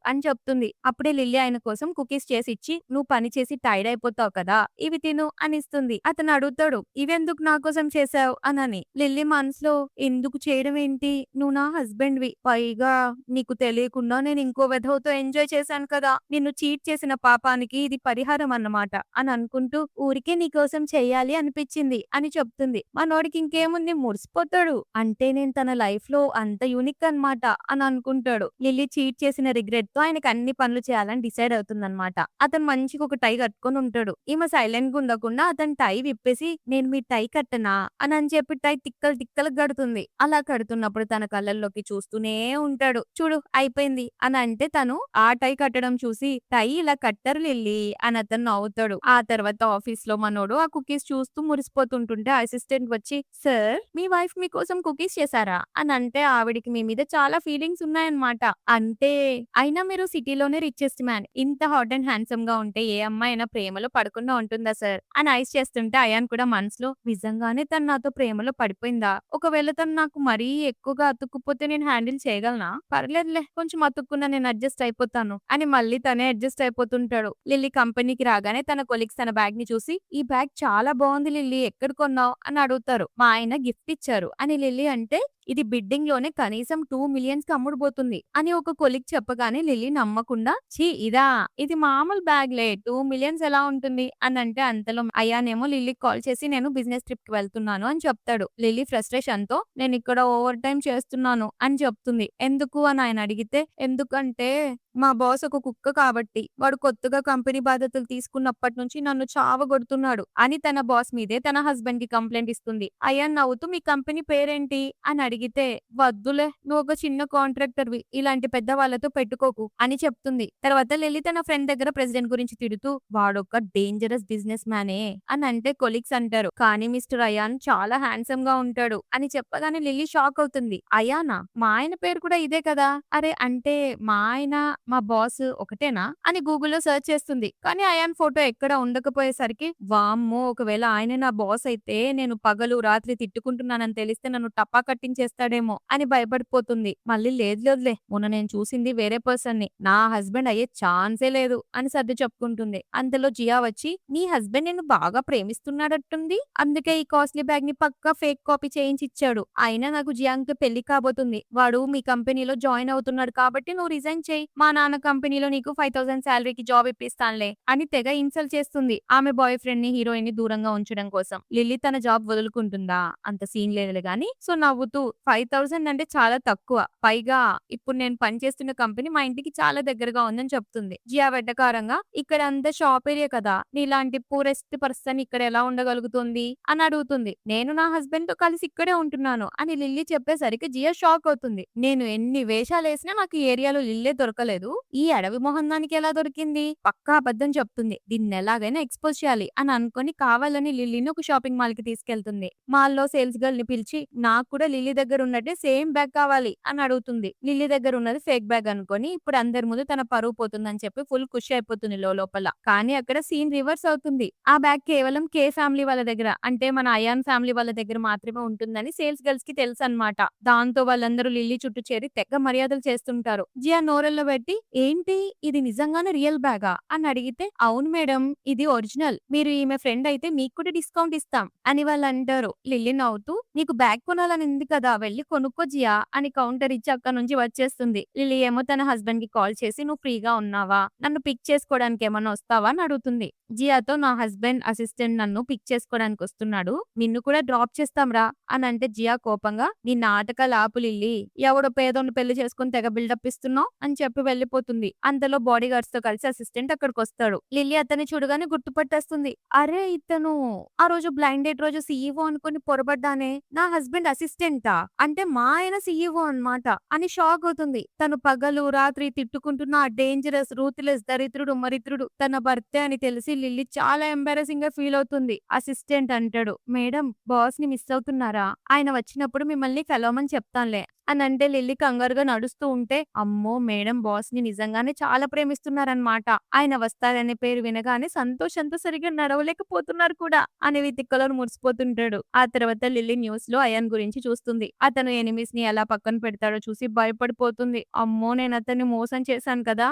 అని చెప్తుంది. అప్పుడే లిల్లీ ఆయన కోసం కుకీస్ చేసిచ్చి, "నువ్వు పని చేసి టైర్డ్ అయిపోతావు కదా! ఇవి తిను" అని ఇస్తుంది. అతను అడుగుతాడు, "ఇవెందుకు నా కోసం చేశావు?" అనని. లిల్లీ మనసులో, "ఎందుకు చేయడం ఏంటి? నువ్వు నా హస్బెండ్‌వి. పైగా నీకు తెలియకుండా నేను ఇంకో వెధవతో ఎంజాయ్ చేశాను కదా! నిన్ను చీట్ చేసిన పాపానికి ఇది పరిహారం అన్నమాట" అని అనుకుంటూ, "ఊరికే నీకోసం చెయ్యాలి అనిపిచ్చింది" అని చెప్తుంది. మనోడికి ఇంకేముంది మురిసిపోతాడు. అంటే నేను తన లైఫ్‌లో అంత యూనిక్ అన్నమాట అని అనుకుంటాడు. లిల్లీ చీట్ చేసిన రిగ్రెట్‌తో ఆయనకి అన్ని పనులు చేయాలని డిసైడ్ అవుతుందన్నమాట. అతను మంచిగా ఒక టై కట్టుకొని ఉంటాడు. ఈమె సైలెంట్‌గా ఉండకుండా అతని టై విప్పేసి, "నేను మీ టై కట్టనా?" అని చెప్పి టై తిక్కలు తిక్కలుగా కడుతుంది. అలా కడుతున్నప్పుడు తన కళ్ళల్లోకి చూస్తూనే ఉంటాడు. "చూడు అయిపోయింది" అని అంటే తను ఆ టై కట్టడం చూసి, "టై ఇలా కట్టరు లిల్లీ" అని అతను నవ్వుతాడు. ఆ తర్వాత ఆఫీస్‌లో మనోడు ఆ కుకీస్ చూస్తూ మురిసిపోతుంటుంటే అసిస్టెంట్ వచ్చి, "సార్ మీ వైఫ్ మీకోసం కుకీస్ చేసారా?" అని అంటే ఆవిడకి మీ మీద చాలా ఫీలింగ్స్ ఉన్నాయన్నమాట. అంటే అయినా మీరు సిటీలోనే రిచెస్ట్ మ్యాన్. ఇంత హాట్ అండ్ హ్యాండ్సమ్‌గా ఉంటే ఏ అమ్మాయి అయినా ప్రేమలో పడకుండా ఉంటుందా సార్? అని ఐస్ చేస్తుంటే అయాన్ కూడా మనసులో నిజంగానే తను నాతో ప్రేమలో పడిపోయిందా? ఒకవేళ తను నాకు మరీ ఎక్కువగా అతుక్కుపోతే నేను హ్యాండిల్ చేయగలనా? పర్లేదులే కొంచెం అతుక్కున్నా నేను అడ్జస్ట్ అయిపోతాను అని మళ్ళీ తనే అడ్జస్ట్ అయిపోతుంటాడు. లిల్లీ కంపెనీకి రాగానే తన కొలీగ్స్ తన బ్యాగ్ ని చూసి, "ఈ బ్యాగ్ చాలా బాగుంది లిల్లీ ఎక్కడ కొన్నావు?" అని అడుగుతారు. "మా ఆయన గిఫ్ట్ ఇచ్చారు" అని లిల్లీ అంటే, "ఇది బిడ్డింగ్ లోనే కనీసం 2 మిలియన్స్ కి అమ్ముడుపోతుంది" అని ఒక కొలీగ్ చెప్పగానే లిల్లీ నమ్మకుండా, "ఛీ ఇదా? ఇది మామూలు బ్యాగ్‌లే 2 మిలియన్స్ ఎలా ఉంటుంది" అని అంటే అంతలో అయానేమో లిల్లీకి కాల్ చేసి, "నేను బిజినెస్ ట్రిప్ కి వెళ్తున్నాను" అని చెప్తాడు. లిల్లీ ఫ్రస్ట్రేషన్ తో, "నేను ఇక్కడ ఓవర్ టైమ్ చేస్తున్నాను" అని చెప్తుంది. "ఎందుకు?" అని ఆయన అడిగితే, "ఎందుకంటే మా బాస్ ఒక కుక్క కాబట్టి. వాడు కొత్తగా కంపెనీ బాధ్యతలు తీసుకున్నప్పటి నుంచి నన్ను చావగొడుతున్నాడు" అని తన బాస్ మీదే తన హస్బెండ్ కి కంప్లైంట్ ఇస్తుంది. అయాన్ నవ్వుతూ, "మీ కంపెనీ పేరేంటి?" అని అడిగితే, "వద్దులే నువ్వు ఒక చిన్న కాంట్రాక్టర్‌వి. ఇలాంటి పెద్ద వాళ్ళతో పెట్టుకోకు" అని చెప్తుంది. తర్వాత లిల్లీ తన ఫ్రెండ్ దగ్గర ప్రెసిడెంట్ గురించి తిడుతూ, "వాడొక డేంజరస్ బిజినెస్ మ్యానే" అని అంటే కొలీగ్స్ అంటారు, "కానీ మిస్టర్ అయాన్ చాలా హ్యాండ్సమ్ గా ఉంటాడు" అని చెప్పగానే లిల్లీ షాక్ అవుతుంది. "అయానా? మా ఆయన పేరు కూడా ఇదే కదా! అరే అంటే మా ఆయన మా బాస్ ఒకటేనా?" అని గూగుల్‌లో సెర్చ్ చేస్తుంది. కానీ అయాన్ ఫోటో ఎక్కడ ఉండకపోయేసరికి, వామ్మో! ఒకవేళ ఆయనే నా బాస్ అయితే నేను పగలు రాత్రి తిట్టుకుంటున్నానని తెలిస్తే నన్ను టపా కట్టించేస్తాడేమో అని భయపడిపోతుంది. మళ్ళీ లేదులే మొన్న నేను చూసింది వేరే పర్సన్‌ని. నా హస్బెండ్ అయ్యే ఛాన్సే లేదు అని సర్ది చెప్పుకుంటుంది. అంతలో జియా వచ్చి, "నీ హస్బెండ్ నిన్ను బాగా ప్రేమిస్తున్నాడట్టుంది. అందుకే ఈ కాస్ట్లీ బ్యాగ్ ని పక్కా ఫేక్ కాపీ చేయించి ఇచ్చాడు. అయినా నాకు జియాంగ్‌తో పెళ్లి కాబోతుంది. వాడు మీ కంపెనీలో జాయిన్ అవుతున్నాడు కాబట్టి నువ్వు రిజైన్ చెయ్యి. మా నాన్న కంపెనీలో నీకు 5,000 సాలరీకి జాబ్ ఇప్పిస్తానులే" అని తెగ ఇన్సల్ట్ చేస్తుంది. ఆమె బాయ్ ఫ్రెండ్ ని హీరోయిన్ ని దూరంగా ఉంచడం కోసం. లిల్లీ తన జాబ్ వదులుకుంటుందా? అంత సీన్ లేదులే గానీ సో నవ్వుతూ, 5,000 అంటే చాలా తక్కువ. పైగా ఇప్పుడు నేను పనిచేస్తున్న కంపెనీ మా ఇంటికి చాలా దగ్గరగా ఉందని చెప్తుంది. జియా వెటకారంగా, "ఇక్కడ అంతా షాప్ ఏరియా కదా! నీలాంటి పూరెస్ట్ పర్సన్ ఇక్కడ ఎలా ఉండగలుగుతుంది" అని అడుగుతుంది. "నేను నా హస్బెండ్ తో కలిసి ఇక్కడే ఉంటున్నాను" అని లిల్లీ చెప్పేసరికి జియా షాక్ అవుతుంది. "నేను ఎన్ని వేషాలేసినా నాకు ఈ ఏరియాలో ఇల్లే దొరకలేదు. ఈ అడవి మొహం దానికి ఎలా దొరికింది?" పక్కా అబద్ధం చెప్తుంది. "దీన్ని ఎలాగైనా ఎక్స్‌పోజ్ చేయాలి" అని అనుకొని కావాలని లిల్లీని ఒక షాపింగ్ మాల్ కి తీసుకెళ్తుంది. మాల్‌లో సేల్స్ గర్ల్ ని పిలిచి, "నాకు కూడా లిల్లీ దగ్గర ఉన్నట్టే సేమ్ బ్యాగ్ కావాలి" అని అడుగుతుంది. లిల్లీ దగ్గర ఉన్నది ఫేక్ బ్యాగ్ అనుకోని ఇప్పుడు అందరి ముందు తన పరువు పోతుందని చెప్పి ఫుల్ ఖుషి అయిపోతుంది లోపల. కానీ అక్కడ సీన్ రివర్స్ అవుతుంది. ఆ బ్యాగ్ కేవలం కే ఫ్యామిలీ వాళ్ళ దగ్గర అంటే మన అయాన్ ఫ్యామిలీ వాళ్ళ దగ్గర మాత్రమే ఉంటుందని సేల్స్ గర్ల్స్ కి తెలుసన్నమాట. దాంతో వాళ్ళందరూ లిల్లీ చుట్టూ చేరి తెగ మర్యాదలు చేస్తుంటారు. జియా నోరెళ్ళో పెట్టి, "ఏంటి ఇది నిజంగానే రియల్ బ్యాగా?" అని అడిగితే, "అవును మేడం ఇది ఒరిజినల్. మీరు ఈమె ఫ్రెండ్ అయితే మీకు కూడా డిస్కౌంట్ ఇస్తాం" అని వాళ్ళు అంటారు. లిల్లీ నవ్వుతూ, "నీకు బ్యాగ్ కొనాలని ఉంది కదా వెళ్లి కొనుక్కో జియా" అని కౌంటర్ ఇచ్చి అక్కడి నుంచి వచ్చేస్తుంది. లిల్లీ ఏమో తన హస్బెండ్ కి కాల్ చేసి, "నువ్వు ఫ్రీగా ఉన్నావా? నన్ను పిక్ చేసుకోవడానికి ఏమన్నా వస్తావా?" అని అడుగుతుంది. జియాతో, "నా హస్బెండ్ అసిస్టెంట్ నన్ను పిక్ చేసుకోవడానికి వస్తున్నాడు. నిన్ను కూడా డ్రాప్ చేస్తాంరా" అని అంటే జియా కోపంగా, "నీ నాటకాలు ఆపు లిల్లీ. ఎవడో పేదోన్ని పెళ్లి చేసుకొని తెగ బిల్డప్ ఇస్తున్నావు" అని చెప్పి వెళ్ళిపోతుంది. అంతలో బాడీ గార్డ్స్ తో కలిసి అసిస్టెంట్ అక్కడికొస్తాడు. లిల్లీ అతన్ని చూడగానే గుర్తుపట్టేస్తుంది. "అరే ఇతను ఆ రోజు బ్లైండ్ డేట్ రోజు సీఈఓ అనుకుని పొరబడ్డానే. నా హస్బెండ్ అసిస్టెంటా? అంటే మా ఆయన సీఈఓ అన్నమాట" అని షాక్ అవుతుంది. తను పగలు రాత్రి తిట్టుకుంటున్న ఆ డేంజరస్ రూత్‌లెస్ దరిద్రుడు మరిద్రుడు తన భర్తే అని తెలిసి లిల్లీ చాలా ఎంబారసింగ్ గా ఫీల్ అవుతుంది. అసిస్టెంట్ అంటాడు, "మేడం బాస్ ని మిస్ అవుతున్నారా? ఆయన వచ్చినప్పుడు మిమ్మల్ని కలవమని చెప్తానులే" అనంటే లిల్లీ కంగారుగా నడుస్తూ ఉంటే, అమ్మో! మేడం బాస్‌ని నిజంగానే చాలా ప్రేమిస్తున్నారనమాట. ఆయన వస్తారనే పేరు వినగానే సంతోషంతో సరిగ్గా నడవలేకపోతున్నారు కూడా అని తిక్కలోని మురిసిపోతుంటాడు. ఆ తర్వాత లిల్లీ న్యూస్‌లో అయాన్ గురించి చూస్తుంది. అతను ఎనిమీస్‌ని ఎలా పక్కన పెడతాడో చూసి భయపడిపోతుంది. అమ్మో! నేనతన్ని మోసం చేశాను కదా!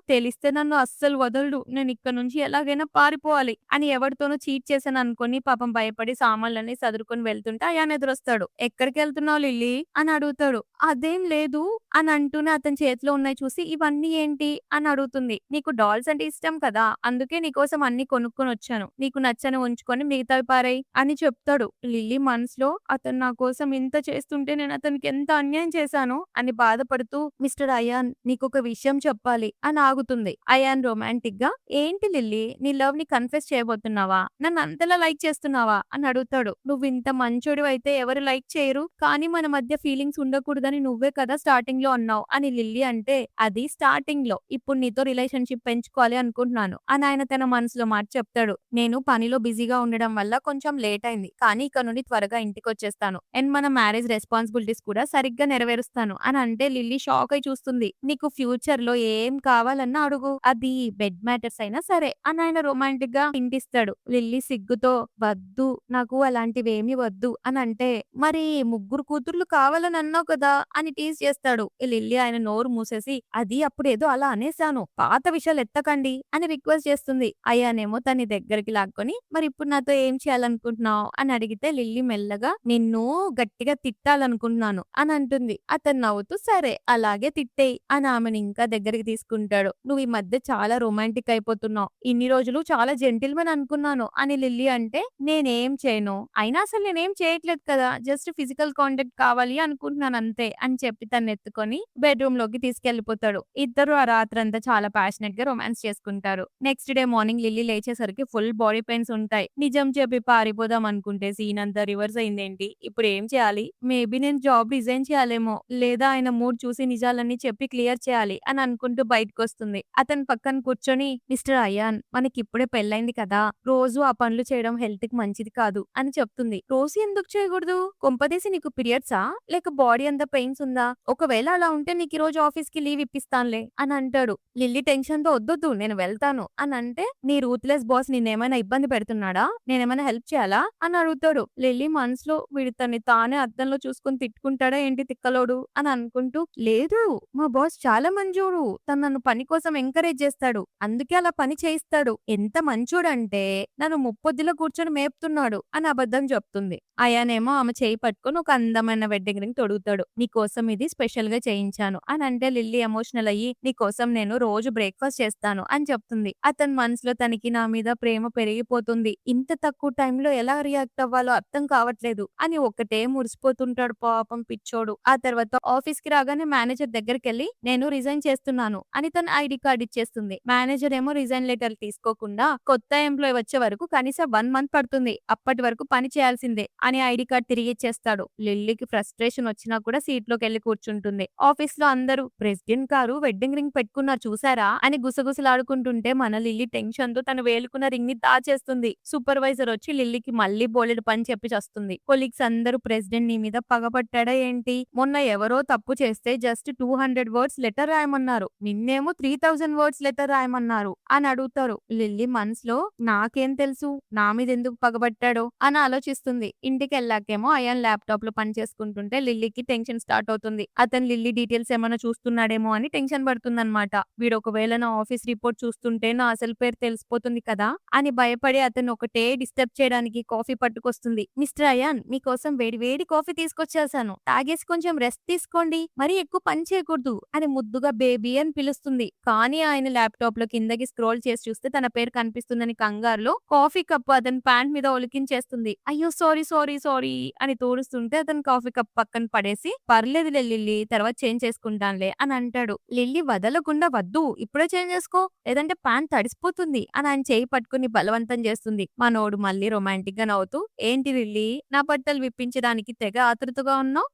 తెలిస్తే నన్ను అస్సలు వదలడు. నేనిక్కడి నుంచి ఎలాగైనా పారిపోవాలి అని ఎవరితోనో చీట్ చేశాననుకోని పాపం భయపడి సామాన్లన్నీ సదురుకొని వెళ్తుంటే అయాన్ ఎదురొస్తాడు. "ఎక్కడికెళ్తున్నావు లిల్లీ?" అని అడుగుతాడు. "అదేం లేదు" అని అంటూనే అతని చేతిలో ఉన్నయి చూసి "ఇవన్నీ ఏంటి?" అని అడుగుతుంది. "నీకు డాల్స్ అంటే ఇష్టం కదా! అందుకే నీకోసం అన్నీ కొనుక్కొనొచ్చాను. నీకు నచ్చనివి ఉంచుకొని మిగతావి పారేయి" అని చెప్తాడు. లిల్లీ మనసులో అతను నా కోసం ఇంత చేస్తుంటే నేను అతనికి ఎంత అన్యాయం చేశానో అని బాధపడుతూ "మిస్టర్ అయాన్ నీకొక విషయం చెప్పాలి" అని ఆగుతుంది. అయాన్ రొమాంటిక్‌గా "ఏంటి లిల్లీ నీ లవ్‌ని కన్ఫెస్ చేయబోతున్నావా? నన్ను అంతలా లైక్ చేస్తున్నావా?" అని అడుగుతాడు. "నువ్వింత మంచోడివైతే ఎవరు లైక్ చేయరు. కానీ మన మధ్య ఫీలింగ్స్ ఉండకూడదని నువ్వే కదా స్టార్టింగ్‌లో అన్నావు" అని లిల్లీ అంటే "అది స్టార్టింగ్‌లో. ఇప్పుడు నీతో రిలేషన్‌షిప్ పెంచుకోవాలి అనుకుంటున్నాను" అని ఆయన తన మనసులో మాట చెప్తాడు. "నేను పనిలో బిజీగా ఉండడం వల్ల కొంచెం లేట్ అయింది. కానీ ఇక నుండి త్వరగా ఇంటికొచ్చేస్తాను. అండ్ మన మ్యారేజ్ రెస్పాన్సిబిలిటీస్ కూడా సరిగ్గా నెరవేరుస్తాను" అని అంటే లిల్లీ షాక్ అయి చూస్తుంది. "నీకు ఫ్యూచర్‌లో ఏం కావాలన్నా అడుగు. అది బెడ్ మ్యాటర్స్ అయినా సరే" అని ఆయన రొమాంటిక్‌గా హింట్ ఇస్తాడు. లిల్లీ సిగ్గుతో "వద్దు నాకు అలాంటివేమీ వద్దు" అని అంటే "మరి ముగ్గురు కూతుర్లు కావాలని అన్నావు కదా" అని టీజ్ చేస్తాడు. లిల్లీ ఆయన నోరు మూసేసి "అది అప్పుడేదో అలా అనేసాను. పాత విషయాలు ఎత్తకండి" అని రిక్వెస్ట్ చేస్తుంది. అయానేమో తన దగ్గరికి లాక్కొని "మరిప్పుడు నాతో ఏం చేయాలనుకుంటున్నావు" అని అడిగితే లిల్లీ మెల్లగా "నిన్ను గట్టిగా తిట్టాలనుకుంటున్నాను" అని అంటుంది. అతను నవ్వుతూ "సరే అలాగే తిట్టేయి" అని ఆమెను ఇంకా దగ్గరికి తీసుకుంటాడు. "నువ్వు ఈ మధ్య చాలా రొమాంటిక్ అయిపోతున్నావు. ఇన్ని రోజులు చాలా జెంటిల్‌మెన్ అనుకున్నాను" అని లిల్లీ అంటే "నేనేం చేయను. అయినా అసలు నేనేం చేయట్లేదు కదా! జస్ట్ ఫిజికల్ కాంటాక్ట్ కావాలి అనుకుంటున్నాను అంతే" అని చెప్పి తన్నెత్తుకొని బెడ్‌రూమ్‌లోకి తీసుకెళ్ళిపోతాడు. ఇద్దరు ఆ రాత్రంతా చాలా ప్యాషనెట్‌గా రొమాన్స్ చేసుకుంటారు. నెక్స్ట్ డే మార్నింగ్ లిల్లీ లేచేసరికి ఫుల్ బాడీ పెయిన్స్ ఉంటాయి. నిజం చెప్పి పారిపోదాం అనుకుంటే సీన్ అంతా రివర్స్ అయిందేంటి? ఇప్పుడు ఏం చేయాలి? మేబీ నేను జాబ్ రిజైన్ చేయాలేమో! లేదా ఆయన మూడ్ చూసి నిజాలన్నీ చెప్పి క్లియర్ చేయాలి అని అనుకుంటూ బయటకొస్తుంది. అతని పక్కన కూర్చొని "మిస్టర్ అయాన్ మనకిప్పుడే పెళ్లైంది కదా! రోజు ఆ పనులు చేయడం హెల్త్‌కి మంచిది కాదు" అని చెప్తుంది. "రోజు ఎందుకు చేయకూడదు? కొంపదీసి నీకు పీరియడ్సా? లేక బాడీ అంతా పెయిన్స్ ఉందా? ఒకవేళ అలా ఉంటే నీకు ఈ రోజు ఆఫీస్‌కి లీవ్ ఇప్పిస్తానులే" అని అంటాడు. లిల్లీ టెన్షన్‌తో "వద్దొద్దు నేను వెళ్తాను" అని అంటే "నీ రూత్‌లెస్ బాస్ నిన్నేమైనా ఇబ్బంది పెడుతున్నాడా? నేనేమైనా హెల్ప్ చేయాలా?" అని అడుగుతాడు. లిల్లీ మనసులో వీడు తన్ని తానే అద్దంలో చూసుకొని తిట్టుకుంటాడా ఏంటి తిక్కలోడు అని అనుకుంటూ "లేదు మా బాస్ చాలా మంచోడు. తను నన్ను పని కోసం ఎంకరేజ్ చేస్తాడు. అందుకే అలా పని చేయిస్తాడు. ఎంత మంచోడంటే నన్ను ముప్పొద్దులో కూర్చొని మేపుతున్నాడు" అని అబద్ధం చెప్తుంది. అయానేమో ఆమె చేయి పట్టుకొని ఒక అందమైన వెడ్డింగ్ రింగ్ తొడుగుతాడు. "నీకోసం ఇది స్పెషల్‌గా చేయించాను" అని అంటే లిల్లీ ఎమోషనల్ అయ్యి "నీకోసం నేను రోజు బ్రేక్‌ఫాస్ట్ చేస్తాను" అని చెప్తుంది. అతని మనసులో తనకి నా మీద ప్రేమ పెరిగిపోతుంది. ఇంత తక్కువ టైంలో ఎలా రియాక్ట్ అవ్వాలో అర్థం కావట్లేదు అని ఒకటే మురిసిపోతుంటాడు పాపం పిచ్చోడు. ఆ తర్వాత ఆఫీస్‌కి రాగానే మేనేజర్ దగ్గరికెళ్ళి "నేను రిజైన్ చేస్తున్నాను" అని తన ఐడీ కార్డ్ ఇచ్చేస్తుంది. మేనేజర్ ఏమో రిజైన్ లెటర్ తీసుకోకుండా కొత్త ఎంప్లాయీ వచ్చే వరకు కనీసం 1 మంత్ పడుతుంది. అప్పటి వరకు పని చేయాల్సిందే అని ఐడీ కార్డ్ తిరిగిచ్చేస్తాడు. లిల్లీకి ఫ్రస్ట్రేషన్ వచ్చినా కూడా సీట్‌లోకెళ్ళి కూర్చుంటుంది. ఆఫీస్‌లో అందరూ "ప్రెసిడెంట్ గారు వెడ్డింగ్ రింగ్ పెట్టుకున్నారు చూసారా?" అని గుసగుసలాడుకుంటుంటే మన లిల్లీ టెన్షన్‌తో తను వేలుకున్న రింగ్‌ని దాచేస్తుంది. సూపర్వైజర్ వచ్చి లిల్లీకి మళ్ళీ బోలెడు పని చెప్పి చస్తుంది. కొలీగ్స్ అందరూ "ప్రెసిడెంట్ నీ మీద పగపట్టాడా ఏంటి? మొన్న ఎవరో తప్పు చేస్తే జస్ట్ 200 వర్డ్స్ లెటర్ రాయమన్నారు. నిన్నేమో 3000 వర్డ్స్ లెటర్ రాయమన్నారు" అని అడుగుతారు. లిల్లీ మనసులో "నాకేం తెలుసు నా మీద ఎందుకు పగబట్టాడో" అని ఆలోచిస్తుంది. ఇంటికెళ్ళాకేమో అయాన్ ల్యాప్‌టాప్‌లో పని చేసుకుంటుంటే లిల్లీకి టెన్షన్ స్టార్ట్ అవుతుంది. అతను లిల్లీ డీటెయిల్స్ ఏమైనా చూస్తున్నాడేమో అని టెన్షన్ పడుతుందన్నమాట. వీడు ఒకవేళ నా ఆఫీస్ రిపోర్ట్ చూస్తుంటే నా అసలు పేరు తెలిసిపోతుంది కదా అని భయపడి అతను ఒకటే డిస్టర్బ్ చేయడానికి కాఫీ పట్టుకొస్తుంది. "మిస్టర్ అయాన్ మీకోసం వేడి వేడి కాఫీ తీసుకొచ్చేసాను. తాగేసి కొంచెం రెస్ట్ తీసుకోండి. మరీ ఎక్కువ పని చేయకూడదు" అని ముద్దుగా బేబీ అని పిలుస్తుంది. కానీ ఆయన ల్యాప్‌టాప్‌లో కిందకి స్క్రోల్ చేసి చూస్తే తన పేరు కనిపిస్తుందని కంగారులో కాఫీ కప్పు అతని ప్యాంట్ మీద ఒలికించేస్తుంది. "అయ్యో! సారీ, సారీ, సారీ" అని తూడుస్తుంటే అతను కాఫీ కప్ పక్కన పడేసి "పర్లేదులే లిల్లీ తర్వాత చేంజ్ చేసుకుంటానులే" అని అంటాడు. లిల్లీ వదలకుండా "వద్దు ఇప్పుడే చేంజ్ చేసుకో లేదంటే ప్యాంట్ తడిసిపోతుంది" అని ఆయన చేయి పట్టుకుని బలవంతం చేస్తుంది. మనోడు మళ్ళీ రొమాంటిక్ గా నవ్వుతూ "ఏంటి లిల్లీ నా బట్టలు విప్పించడానికి తెగ ఆతృతగా ఉన్నావు?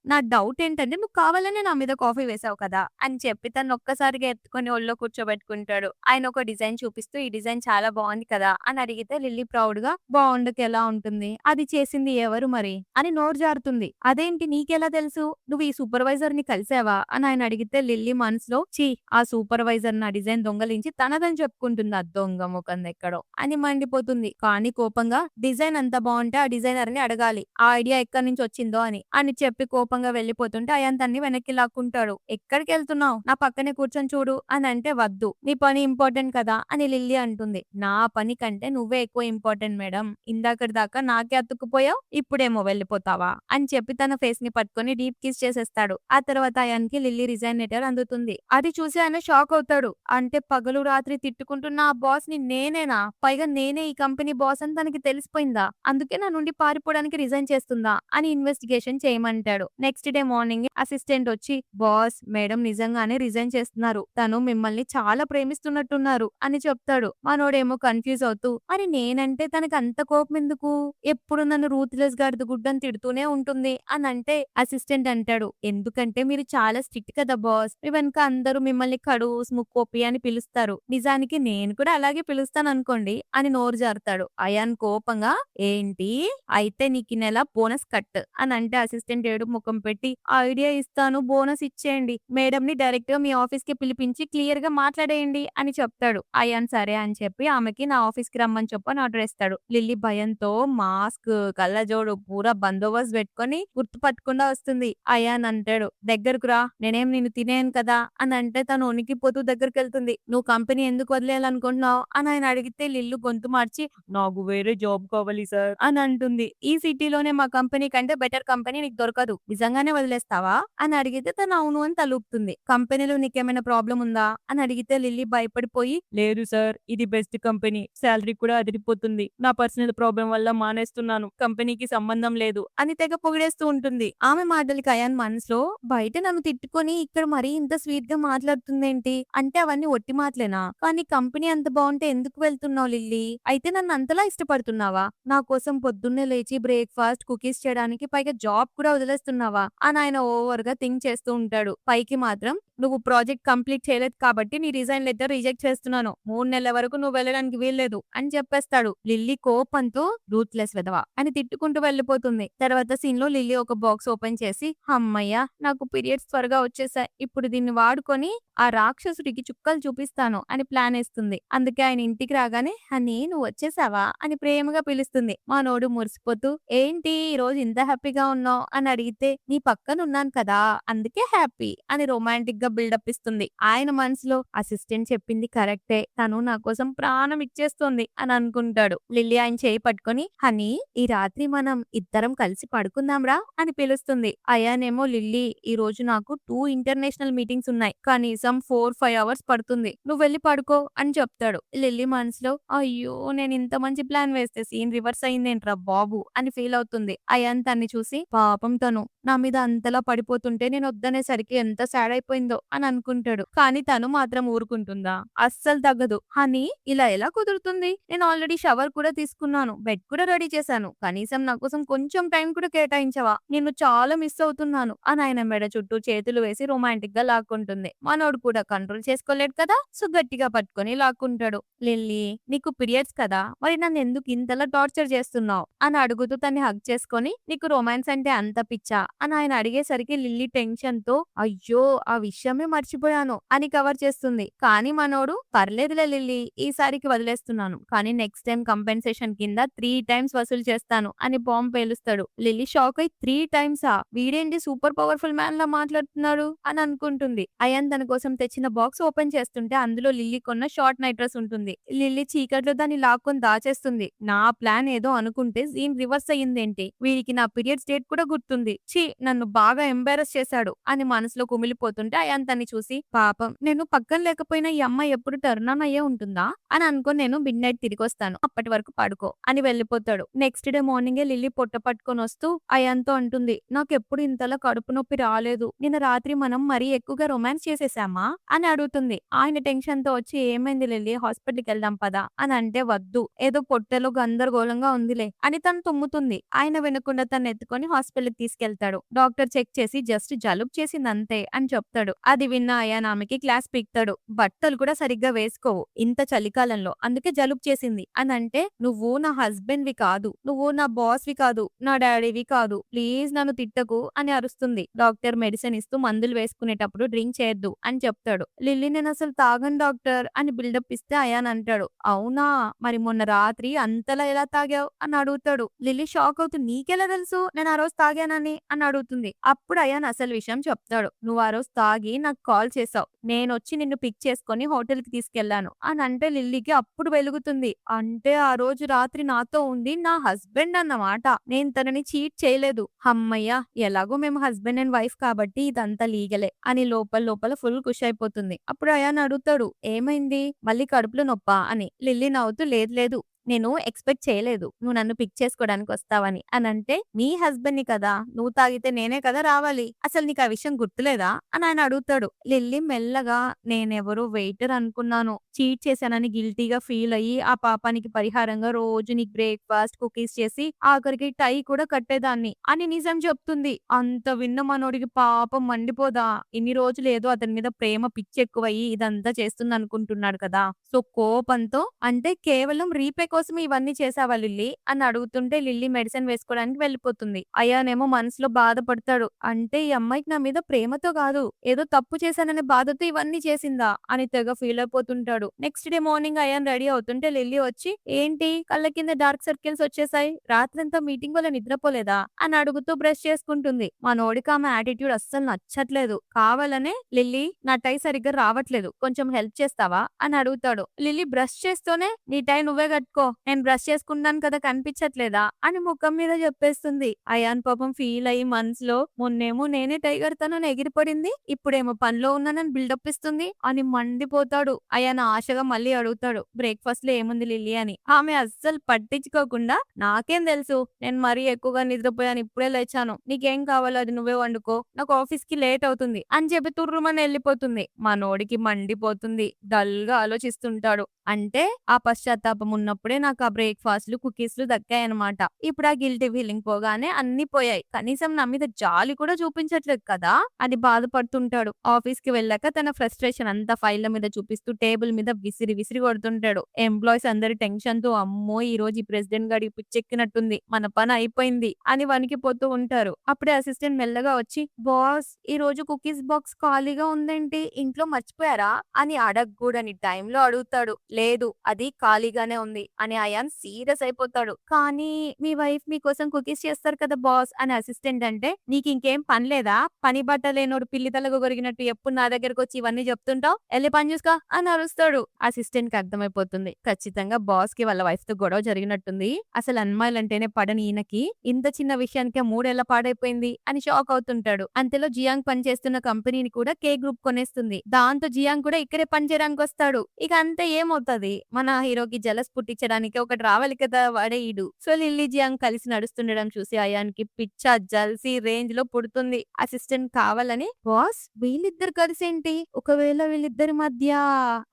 నా డౌట్ ఏంటంటే నువ్వు కావాలనే నా మీద కాఫీ వేసావు కదా" అని చెప్పి తను ఒక్కసారిగా ఎత్తుకొని ఒళ్ళో కూర్చోబెట్టుకుంటాడు. ఆయన ఒక డిజైన్ చూపిస్తూ "ఈ డిజైన్ చాలా బాగుంది కదా" అని అడిగితే లిల్లీ ప్రౌడ్ గా "బాగుండక ఎలా ఉంటుంది? అది చేసింది ఎవరు మరి" అని నోరు జారుతుంది. "అదేంటి నీకెలా తెలుసు?" నువ్వు ఈ సూపర్వైజర్‌ని కలిసావా? అని ఆయన అడిగితే లిల్లీ మనసులో ఛీ! ఆ సూపర్వైజర్ నా డిజైన్ దొంగలించి తనదని చెప్పుకుంటుంది. ఆ దొంగ మొకందెక్కడో అని మండిపోతుంది. కానీ కోపంగా డిజైన్ అంత బావుంటే ఆ డిజైనర్‌ని అడగాలి. ఆ ఐడియా ఎక్కడి నుంచి వచ్చిందో అని చెప్పి కోపంగా వెళ్ళిపోతుంటే అయాన్ తన్ని వెనక్కి లాక్కుంటాడు. ఎక్కడికెళ్తున్నావు? నా పక్కనే కూర్చొని చూడు అని అంటే వద్దు. నీ పని ఇంపార్టెంట్ కదా! అని లిల్లీ అంటుంది. నా పని కంటే నువ్వే ఎక్కువ ఇంపార్టెంట్ మేడం. ఇందాకటి దాకా నాకే అతుక్కుపోయావు. ఇప్పుడేమో వెళ్ళిపోతావా? అని చెప్పి తన ఫేస్‌ని పట్టుకొని డీప్ కిస్ చేసేస్తాడు. ఆ తర్వాత అయాన్‌కి లిల్లీ రిజైన్ లెటర్ అందుతుంది. అది చూసి ఆయన షాక్ అవుతాడు. అంటే పగలు రాత్రి తిట్టుకుంటున్న ఆ బాస్‌ని నేనేనా? పైగా నేనే ఈ కంపెనీ బాస్ అని తనకి తెలిసిపోయిందా? అందుకే నా నుండి పారిపోవడానికి రిజైన్ చేస్తుందా? అని ఇన్వెస్టిగేషన్ చేయమంటాడు. నెక్స్ట్ డే మార్నింగ్ అసిస్టెంట్ వచ్చి బాస్ మేడం నిజంగానే రిజైన్ చేస్తున్నారు. తను మిమ్మల్ని చాలా ప్రేమిస్తున్నట్టున్నారు అని చెప్తాడు. మనోడేమో కన్‌ఫ్యూజ్ అవుతూ మరి నేనంటే తనకి అంత కోపం ఎందుకు? ఎప్పుడు నన్ను రూత్‌లెస్ గాడిద గుడ్డని తిడుతూనే ఉంటుంది అని అంటే అసిస్టెంట్ అంటాడు. ఎందుకంటే మీరు చాలా స్ట్రిక్ట్ కదా బాస్. మీ వెనక అందరూ మిమ్మల్ని కడూస్, ముక్కోపి అని పిలుస్తారు. నిజానికి నేను కూడా అలాగే పిలుస్తాననుకోండి అని నోరు జారుతాడు. అయాన్ కోపంగా ఏంటి? అయితే నీకీ నెల బోనస్ కట్ అని అంటే అసిస్టెంట్ ఏడుపు ముఖం పెట్టి ఐడియా ఇస్తాను బోనస్ ఇచ్చేయండి. మేడంని డైరెక్ట్‌గా మీ ఆఫీస్‌కి పిలిపించి క్లియర్‌గా మాట్లాడేయండి అని చెప్తాడు. అయాన్ సరే అని చెప్పి ఆమెకి నా ఆఫీస్‌కి రమ్మని చెప్పని ఆర్డర్ ఇస్తాడు. లిల్లీ భయంతో మాస్క్, కళ్ళజోడు పూరా బందోబస్తు పెట్టుకొని గుర్తుపట్టకుండా వస్తుంది. అయాన్ అంటాడు దగ్గరకు రా నేనేం నిన్ను తినేయను కదా అని అంటే తను వణికిపోతూ దగ్గరికెళ్తుంది. నువ్వు కంపెనీ ఎందుకు వదిలేయాలనుకుంటున్నావు అని ఆయన అడిగితే లిల్లు గొంతు మార్చి నాకు వేరే జాబ్ కావాలి సార్ అని అంటుంది. ఈ సిటీలోనే మా కంపెనీ కంటే బెటర్ కంపెనీ నీకు దొరకదు. నిజంగానే వదిలేస్తావా? అని అడిగితే తను అవును అని తలూపుతుంది. కంపెనీలో నీకేమైనా ప్రాబ్లమ్ ఉందా? అని అడిగితే లిల్లీ భయపడిపోయి లేదు సార్ ఇది బెస్ట్ కంపెనీ. సాలరీ కూడా అదిరిపోతుంది. నా పర్సనల్ ప్రాబ్లమ్ వల్ల మానేస్తున్నాను. కంపెనీకి సంబంధం లేదు అని తెగ పొగిడేస్తూ ఉంటుంది. ఆమె మాటలకి అయాన్ మనసులో బయట నన్ను తిట్టుకొని ఇక్కడ మరీ ఇంత స్వీట్ గా మాట్లాడుతుందేంటి? అంటే అవన్నీ ఒట్టి మాటలేనా? కానీ కంపెనీ అంత బావుంటే ఎందుకు వెళ్తున్నావు లిల్లీ? అయితే నన్ను అంతలా ఇష్టపడుతున్నావా? నా కోసం పొద్దున్నే లేచి బ్రేక్‌ఫాస్ట్, కుకీస్ చేయడానికి పైగా జాబ్ కూడా వదిలేస్తున్నావా? అని ఆయన ఓవర్‌గా థింక్ చేస్తూ ఉంటాడు. పైకి మాత్రం నువ్వు ప్రాజెక్ట్ కంప్లీట్ చేయలేదు కాబట్టి నీ రిజైన్ లెటర్ రిజెక్ట్ చేస్తున్నాను. 3 నెలల వరకు నువ్వు వెళ్ళడానికి వీల్లేదు అని చెప్పేస్తాడు. లిల్లీ కోపంతో రూత్‌లెస్ వెధవ అని తిట్టుకుంటూ వెళ్ళిపోతుంది. తర్వాత సీన్‌లో లిల్లీ ఒక బాక్స్ ఓపెన్ చేసి హమ్మయ్య! నాకు పీరియడ్స్ త్వరగా వచ్చేసాయి. ఇప్పుడు దీన్ని వాడుకొని ఆ రాక్షసుడికి చుక్కలు చూపిస్తాను అని ప్లాన్ ఏస్తుంది. అందుకే ఆయన ఇంటికి రాగానే హనీ నువ్వు వచ్చేసావా అని ప్రేమగా పిలుస్తుంది. మనోడు మురిసిపోతూ ఏంటి ఈ రోజు ఇంత హ్యాపీగా ఉన్నావు అని అడిగితే నీ పక్కన ఉన్నాను కదా అందుకే హ్యాపీ అని రొమాంటిక్ గా బిల్డప్ ఇస్తుంది. ఆయన మనసులో అసిస్టెంట్ చెప్పింది కరెక్టే తను నా కోసం ప్రాణం ఇచ్చేస్తుంది అని అనుకుంటాడు. లిల్లీ ఆయన చేయి పట్టుకొని హనీ ఈ రాత్రి మనం ఇద్దరం కలిసి పడుకుందాంరా అని పిలుస్తుంది. అయానేమో లిల్లీ ఈ రోజు నాకు 2 ఇంటర్నేషనల్ మీటింగ్స్ ఉన్నాయి. కనీసం 4-5 అవర్స్ పడుతుంది. నువ్వు వెళ్ళి పడుకో అని చెప్తాడు. లిల్లీ మనసులో అయ్యో నేను ఇంత మంచి ప్లాన్ వేస్తే సీన్ రివర్స్ అయిందేంట్రా బాబు అని ఫీల్ అవుతుంది. అయాన్ తన్ని చూసి పాపం తను నా మీద అంతలా పడిపోతుంటే నేను వద్దనేసరికి ఎంత సాడ్ అయిపోయిందో అని అనుకుంటాడు. కానీ తను మాత్రం ఊరుకుంటుందా? అస్సలు తగ్గదు. హనీ ఇలా ఎలా కుదురుతుంది? నేను ఆల్రెడీ షవర్ కూడా తీసుకున్నాను. బెడ్ కూడా రెడీ చేశాను. కనీసం నా కోసం కొంచెం టైం కూడా కేటాయించవా? నిన్ను చాలా మిస్ అవుతున్నాను అని ఆయన మెడ చుట్టూ చేతులు వేసి రొమాంటిక్ గా లాక్కుంటుంది. మనోడు కూడా కంట్రోల్ చేసుకోలేడు కదా సో గట్టిగా పట్టుకొని లాక్కుంటాడు. లిల్లీ నీకు పీరియడ్స్ కదా మరి నన్ను ఎందుకు ఇంతలా టార్చర్ చేస్తున్నావు అని అడుగుతూ తన్ని హగ్ చేసుకొని నీకు రొమాన్స్ అంటే అంత పిచ్చా అని ఆయన అడిగేసరికి లిల్లీ టెన్షన్ తో అయ్యో ఆ విషయమే మర్చిపోయాను అని కవర్ చేస్తుంది. కానీ మనోడు పర్లేదులే లిల్లీ ఈసారికి వదిలేస్తున్నాను కానీ నెక్స్ట్ టైం కంపెన్సేషన్ కింద 3 టైమ్స్ వసూలు చేస్తాను అని బాంబ్ పేలుస్తాడు. లిల్లీ షాక్ అయి 3 టైమ్సా వీడేంటి సూపర్ పవర్ఫుల్ మ్యాన్ లా మాట్లాడుతున్నాడు అని అనుకుంటుంది. అయాన్ తన కోసం తెచ్చిన బాక్స్ ఓపెన్ చేస్తుంటే అందులో లిల్లీ కొన్న షార్ట్ నైట్ డ్రెస్ ఉంటుంది. లిల్లీ చీకట్లో దాన్ని లాక్కొని దాచేస్తుంది. నా ప్లాన్ ఏదో అనుకుంటే సీన్ రివర్స్ అయ్యిందేంటి? వీడికి నా పీరియడ్స్ డేట్ కూడా గుర్తుంది. ఛీ నన్ను బాగా ఎంబారస్ చేశాడు అని మనసులో కుమిలిపోతుంటే అయాన్ తన్ని చూసి పాపం నేను పక్కన లేకపోయినా ఈ అమ్మాయి ఎప్పుడు టర్న్ ఆన్ అయ్యే ఉంటుందా అని అనుకుని నేను మిడ్ నైట్ తిరిగి వస్తాను అప్పటి వరకు పడుకో అని వెళ్ళిపోతాడు. నెక్స్ట్ డే మార్నింగే లిల్లీ పొట్ట పట్టుకొని వస్తూ అయాన్తో అంటుంది నాకు ఎప్పుడు ఇంతలా కడుపు నొప్పి రాలేదు. నిన్న రాత్రి మనం మరీ ఎక్కువగా రొమాన్స్ చేసేసామా అని అడుగుతుంది. ఆయన టెన్షన్ తో వచ్చి ఏమైంది లిల్లీ హాస్పిటల్కి వెళ్దాం పదా అని అంటే వద్దు ఏదో పొట్టెలో గందరగోళంగా ఉందిలే అని తను తుమ్ముతుంది. ఆయన వినకుండా తను ఎత్తుకొని హాస్పిటల్కి తీసుకెళ్తాడు. డాక్టర్ చెక్ చేసి జస్ట్ జలుబు చేసింది అంతే అని చెప్తాడు. అది విన్న అయాన్ ఆమెకి క్లాస్ పీకుతాడు. బట్టలు కూడా సరిగ్గా వేసుకోవు ఇంత చలికాలంలో, అందుకే జలుబు చేసింది అని అంటే, నువ్వు నా హస్బెండ్‌వి కాదు, నువ్వు నా బాస్‌వి కాదు, నా డాడీవి కాదు, ప్లీజ్ నన్ను తిట్టకు అని అరుస్తుంది. డాక్టర్ మెడిసిన్ ఇస్తూ మందులు వేసుకునేటప్పుడు డ్రింక్ చేయొద్దు అని చెప్తాడు. లిల్లీ నేనసలు తాగను డాక్టర్ అని బిల్డప్ ఇస్తే అయాన్ అంటాడు, అవునా మరి మొన్న రాత్రి అంతలా ఎలా తాగావు అని అడుగుతాడు. లిల్లీ షాక్ అవుతూ నీకెలా తెలుసు నేను ఆ రోజు తాగానని అని అడుగుతుంది. అప్పుడు అయాన్ అసలు విషయం చెప్తాడు. నువ్వు ఆ రోజు తాగి నాకు కాల్ చేసావు, నేనొచ్చి నిన్ను పిక్ చేసుకొని హోటల్ కి తీసుకెళ్లాను అని అంటే లిల్లీకి అప్పుడు వెలుగుతుంది. అంటే ఆ రోజు రాత్రి నాతో ఉంది నా హస్బెండ్ అన్నమాట, నేను తనని చీట్ చేయలేదు. హమ్మయ్య ఎలాగో మేము హస్బెండ్ అండ్ వైఫ్ కాబట్టి ఇదంతా లీగలే అని లోపల లోపల ఫుల్ ఖుషి అయిపోతుంది. అప్పుడు అయాన్ అడుగుతాడు, ఏమైంది మళ్ళీ కడుపులో నొప్పా అని. లిల్లీ నవ్వుతూ లేదు లేదు, నేను ఎక్స్‌పెక్ట్ చేయలేదు నువ్వు నన్ను పిక్ చేసుకోవడానికి వస్తావని. అనంటే నీ హస్బెండ్‌ని కదా, నువ్వు తాగితే నేనే కదా రావాలి. అసలు నీకు ఆ విషయం గుర్తులేదా అని ఆయన అడుగుతాడు. లిల్లీ మెల్లగా నేనెవరో వెయిటర్ అనుకున్నాను. చీట్ చేశానని గిల్టీ‌గా ఫీల్ అయ్యి ఆ పాపానికి పరిహారంగా రోజు నీకు బ్రేక్‌ఫాస్ట్, కుకీస్ చేసి ఆఖరికి టై కూడా కట్టేదాన్ని అని నిజం చెప్తుంది. అంత విన్న మనోడికి పాపం మండిపోదా? ఇన్ని రోజులు ఏదో అతని మీద ప్రేమ పిచ్చెక్కువయ్యి ఇదంతా చేస్తుందనుకుంటున్నాడు కదా! సో కోపంతో అంటే కేవలం రీపే కోసం ఇవన్నీ చేసావా లిల్లీ అని అడుగుతుంటే లిల్లీ మెడిసిన్ వేసుకోవడానికి వెళ్ళిపోతుంది. అయానేమో మనసులో బాధపడతాడు. అంటే ఈ అమ్మాయికి నా మీద ప్రేమతో కాదు, ఏదో తప్పు చేశాననే బాధతో ఇవన్నీ చేసిందా అని తెగ ఫీల్ అయిపోతుంటాడు. Next day morning Ayaan ready అవుతుంటే లిల్లీ వచ్చి ఏంటి కళ్ళ కింద డార్క్ సర్కిల్స్ వచ్చేసాయి, రాత్రంతా మీటింగ్ వల్ల నిద్రపోలేదా అని అడుగుతూ బ్రష్ చేసుకుంటుంది. మనోడికి ఆమె యాటిట్యూడ్ అస్సలు నచ్చట్లేదు. కావాలనే లిల్లీ నా టై సరిగ్గా రావట్లేదు, కొంచెం హెల్ప్ చేస్తావా అని అడుగుతాడు. లిల్లీ బ్రష్ చేస్తూనే నీ టై నువ్వే కట్టుకో, నేను బ్రష్ చేసుకున్నాను కదా కనిపించట్లేదా అని ముఖం మీద చెప్పేస్తుంది. అయాన్ పాపం ఫీల్ అయ్యి మనసులో మొన్నేమో నేనే టై కడతానని ఎగిరిపడింది, ఇప్పుడేమో పనిలో ఉన్నానని బిల్డప్ ఇస్తుంది అని మండిపోతాడు. అయాన్ ఆశగా మళ్ళీ అడుగుతాడు బ్రేక్ఫాస్ట్ లో ఏముంది లిల్లీ అని. ఆమె అస్సలు పట్టించుకోకుండా నాకేం తెలుసు, నేను మరీ ఎక్కువగా నిద్రపోయాను, ఇప్పుడే లేచాను, నీకేం కావాలో అది నువ్వే వండుకో, నాకు ఆఫీస్ కి లేట్ అవుతుంది అని చెప్పి తుర్రుమని వెళ్ళిపోతుంది. మనోడికి మండిపోతుంది. డల్ గా ఆలోచిస్తుంటాడు. అంటే ఆ పశ్చాత్తాపం ఉన్నప్పుడే నాకు ఆ బ్రేక్‌ఫాస్ట్‌లు, కుకీస్‌లు దక్కాయన్నమాట. ఇప్పుడు ఆ గిల్టీ ఫీలింగ్ పోగానే అన్నీ పోయాయి. కనీసం నా మీద జాలి కూడా చూపించట్లేదు కదా అని బాధపడుతుంటాడు. ఆఫీస్‌కి వెళ్ళాక తన ఫ్రస్ట్రేషన్ అంతా ఫైళ్ళ మీద చూపిస్తూ టేబుల్ మీద విసిరి విసిరి కొడుతుంటాడు. ఎంప్లాయీస్ అందరి టెన్షన్‌తో అమ్మో ఈరోజు ఈ ప్రెసిడెంట్ గాడికి పిచ్చెక్కినట్టుంది, మన పని అయిపోయింది అని వణికిపోతూ ఉంటారు. అప్పుడే అసిస్టెంట్ మెల్లగా వచ్చి బాస్ ఈరోజు కుకీస్ బాక్స్ ఖాళీగా ఉందేంటి, ఇంట్లో మర్చిపోయారా అని అడగకూడని టైంలో అడుగుతాడు. లేదు అది ఖాళీగానే ఉంది అని అయాన్ సీరియస్ అయిపోతాడు. కానీ మీ వైఫ్ మీకోసం కుకీస్ చేస్తారు కదా బాస్ అని అసిస్టెంట్ అంటే, నీకు ఇంకేం పని లేదా, పని బట్ట లేనోడు పిల్లి తలకు కొరిగినట్టు ఎప్పుడు నా దగ్గరకు వచ్చి ఇవన్నీ చెప్తుంటావు, వెళ్ళి పని చూసుకో అని అరుస్తాడు. అసిస్టెంట్ కి అర్థమైపోతుంది ఖచ్చితంగా బాస్ కి వాళ్ళ వైఫ్ తో గొడవ జరిగినట్టుంది. అసలు అమ్మాయిలంటేనే పడని ఈయనకి ఇంత చిన్న విషయానికి మూడేళ్ల పాడైపోయింది అని షాక్ అవుతుంటాడు. అంతలో జియాంగ్ పని చేస్తున్న కంపెనీని కూడా కే గ్రూప్ కొనేస్తుంది. దాంతో జియాంగ్ కూడా ఇక్కడే పని చేయడానికి వస్తాడు. ఇక అంతే ఏమవుతది, మన హీరోకి జలస్ పుట్టించడానికి ఒకటి రావాలి కదా, వాడే ఈడు. సో లిల్లీ జియాంగ్ కలిసి నడుస్తుండడం చూసి అయాన్కి పిచ్చ జల్సీ రేంజ్ లో పుడుతుంది. అసిస్టెంట్ కావాలని బాస్ వీళ్ళిద్దరు కలిసేంటి, ఒకవేళ వీళ్ళిద్దరి మధ్య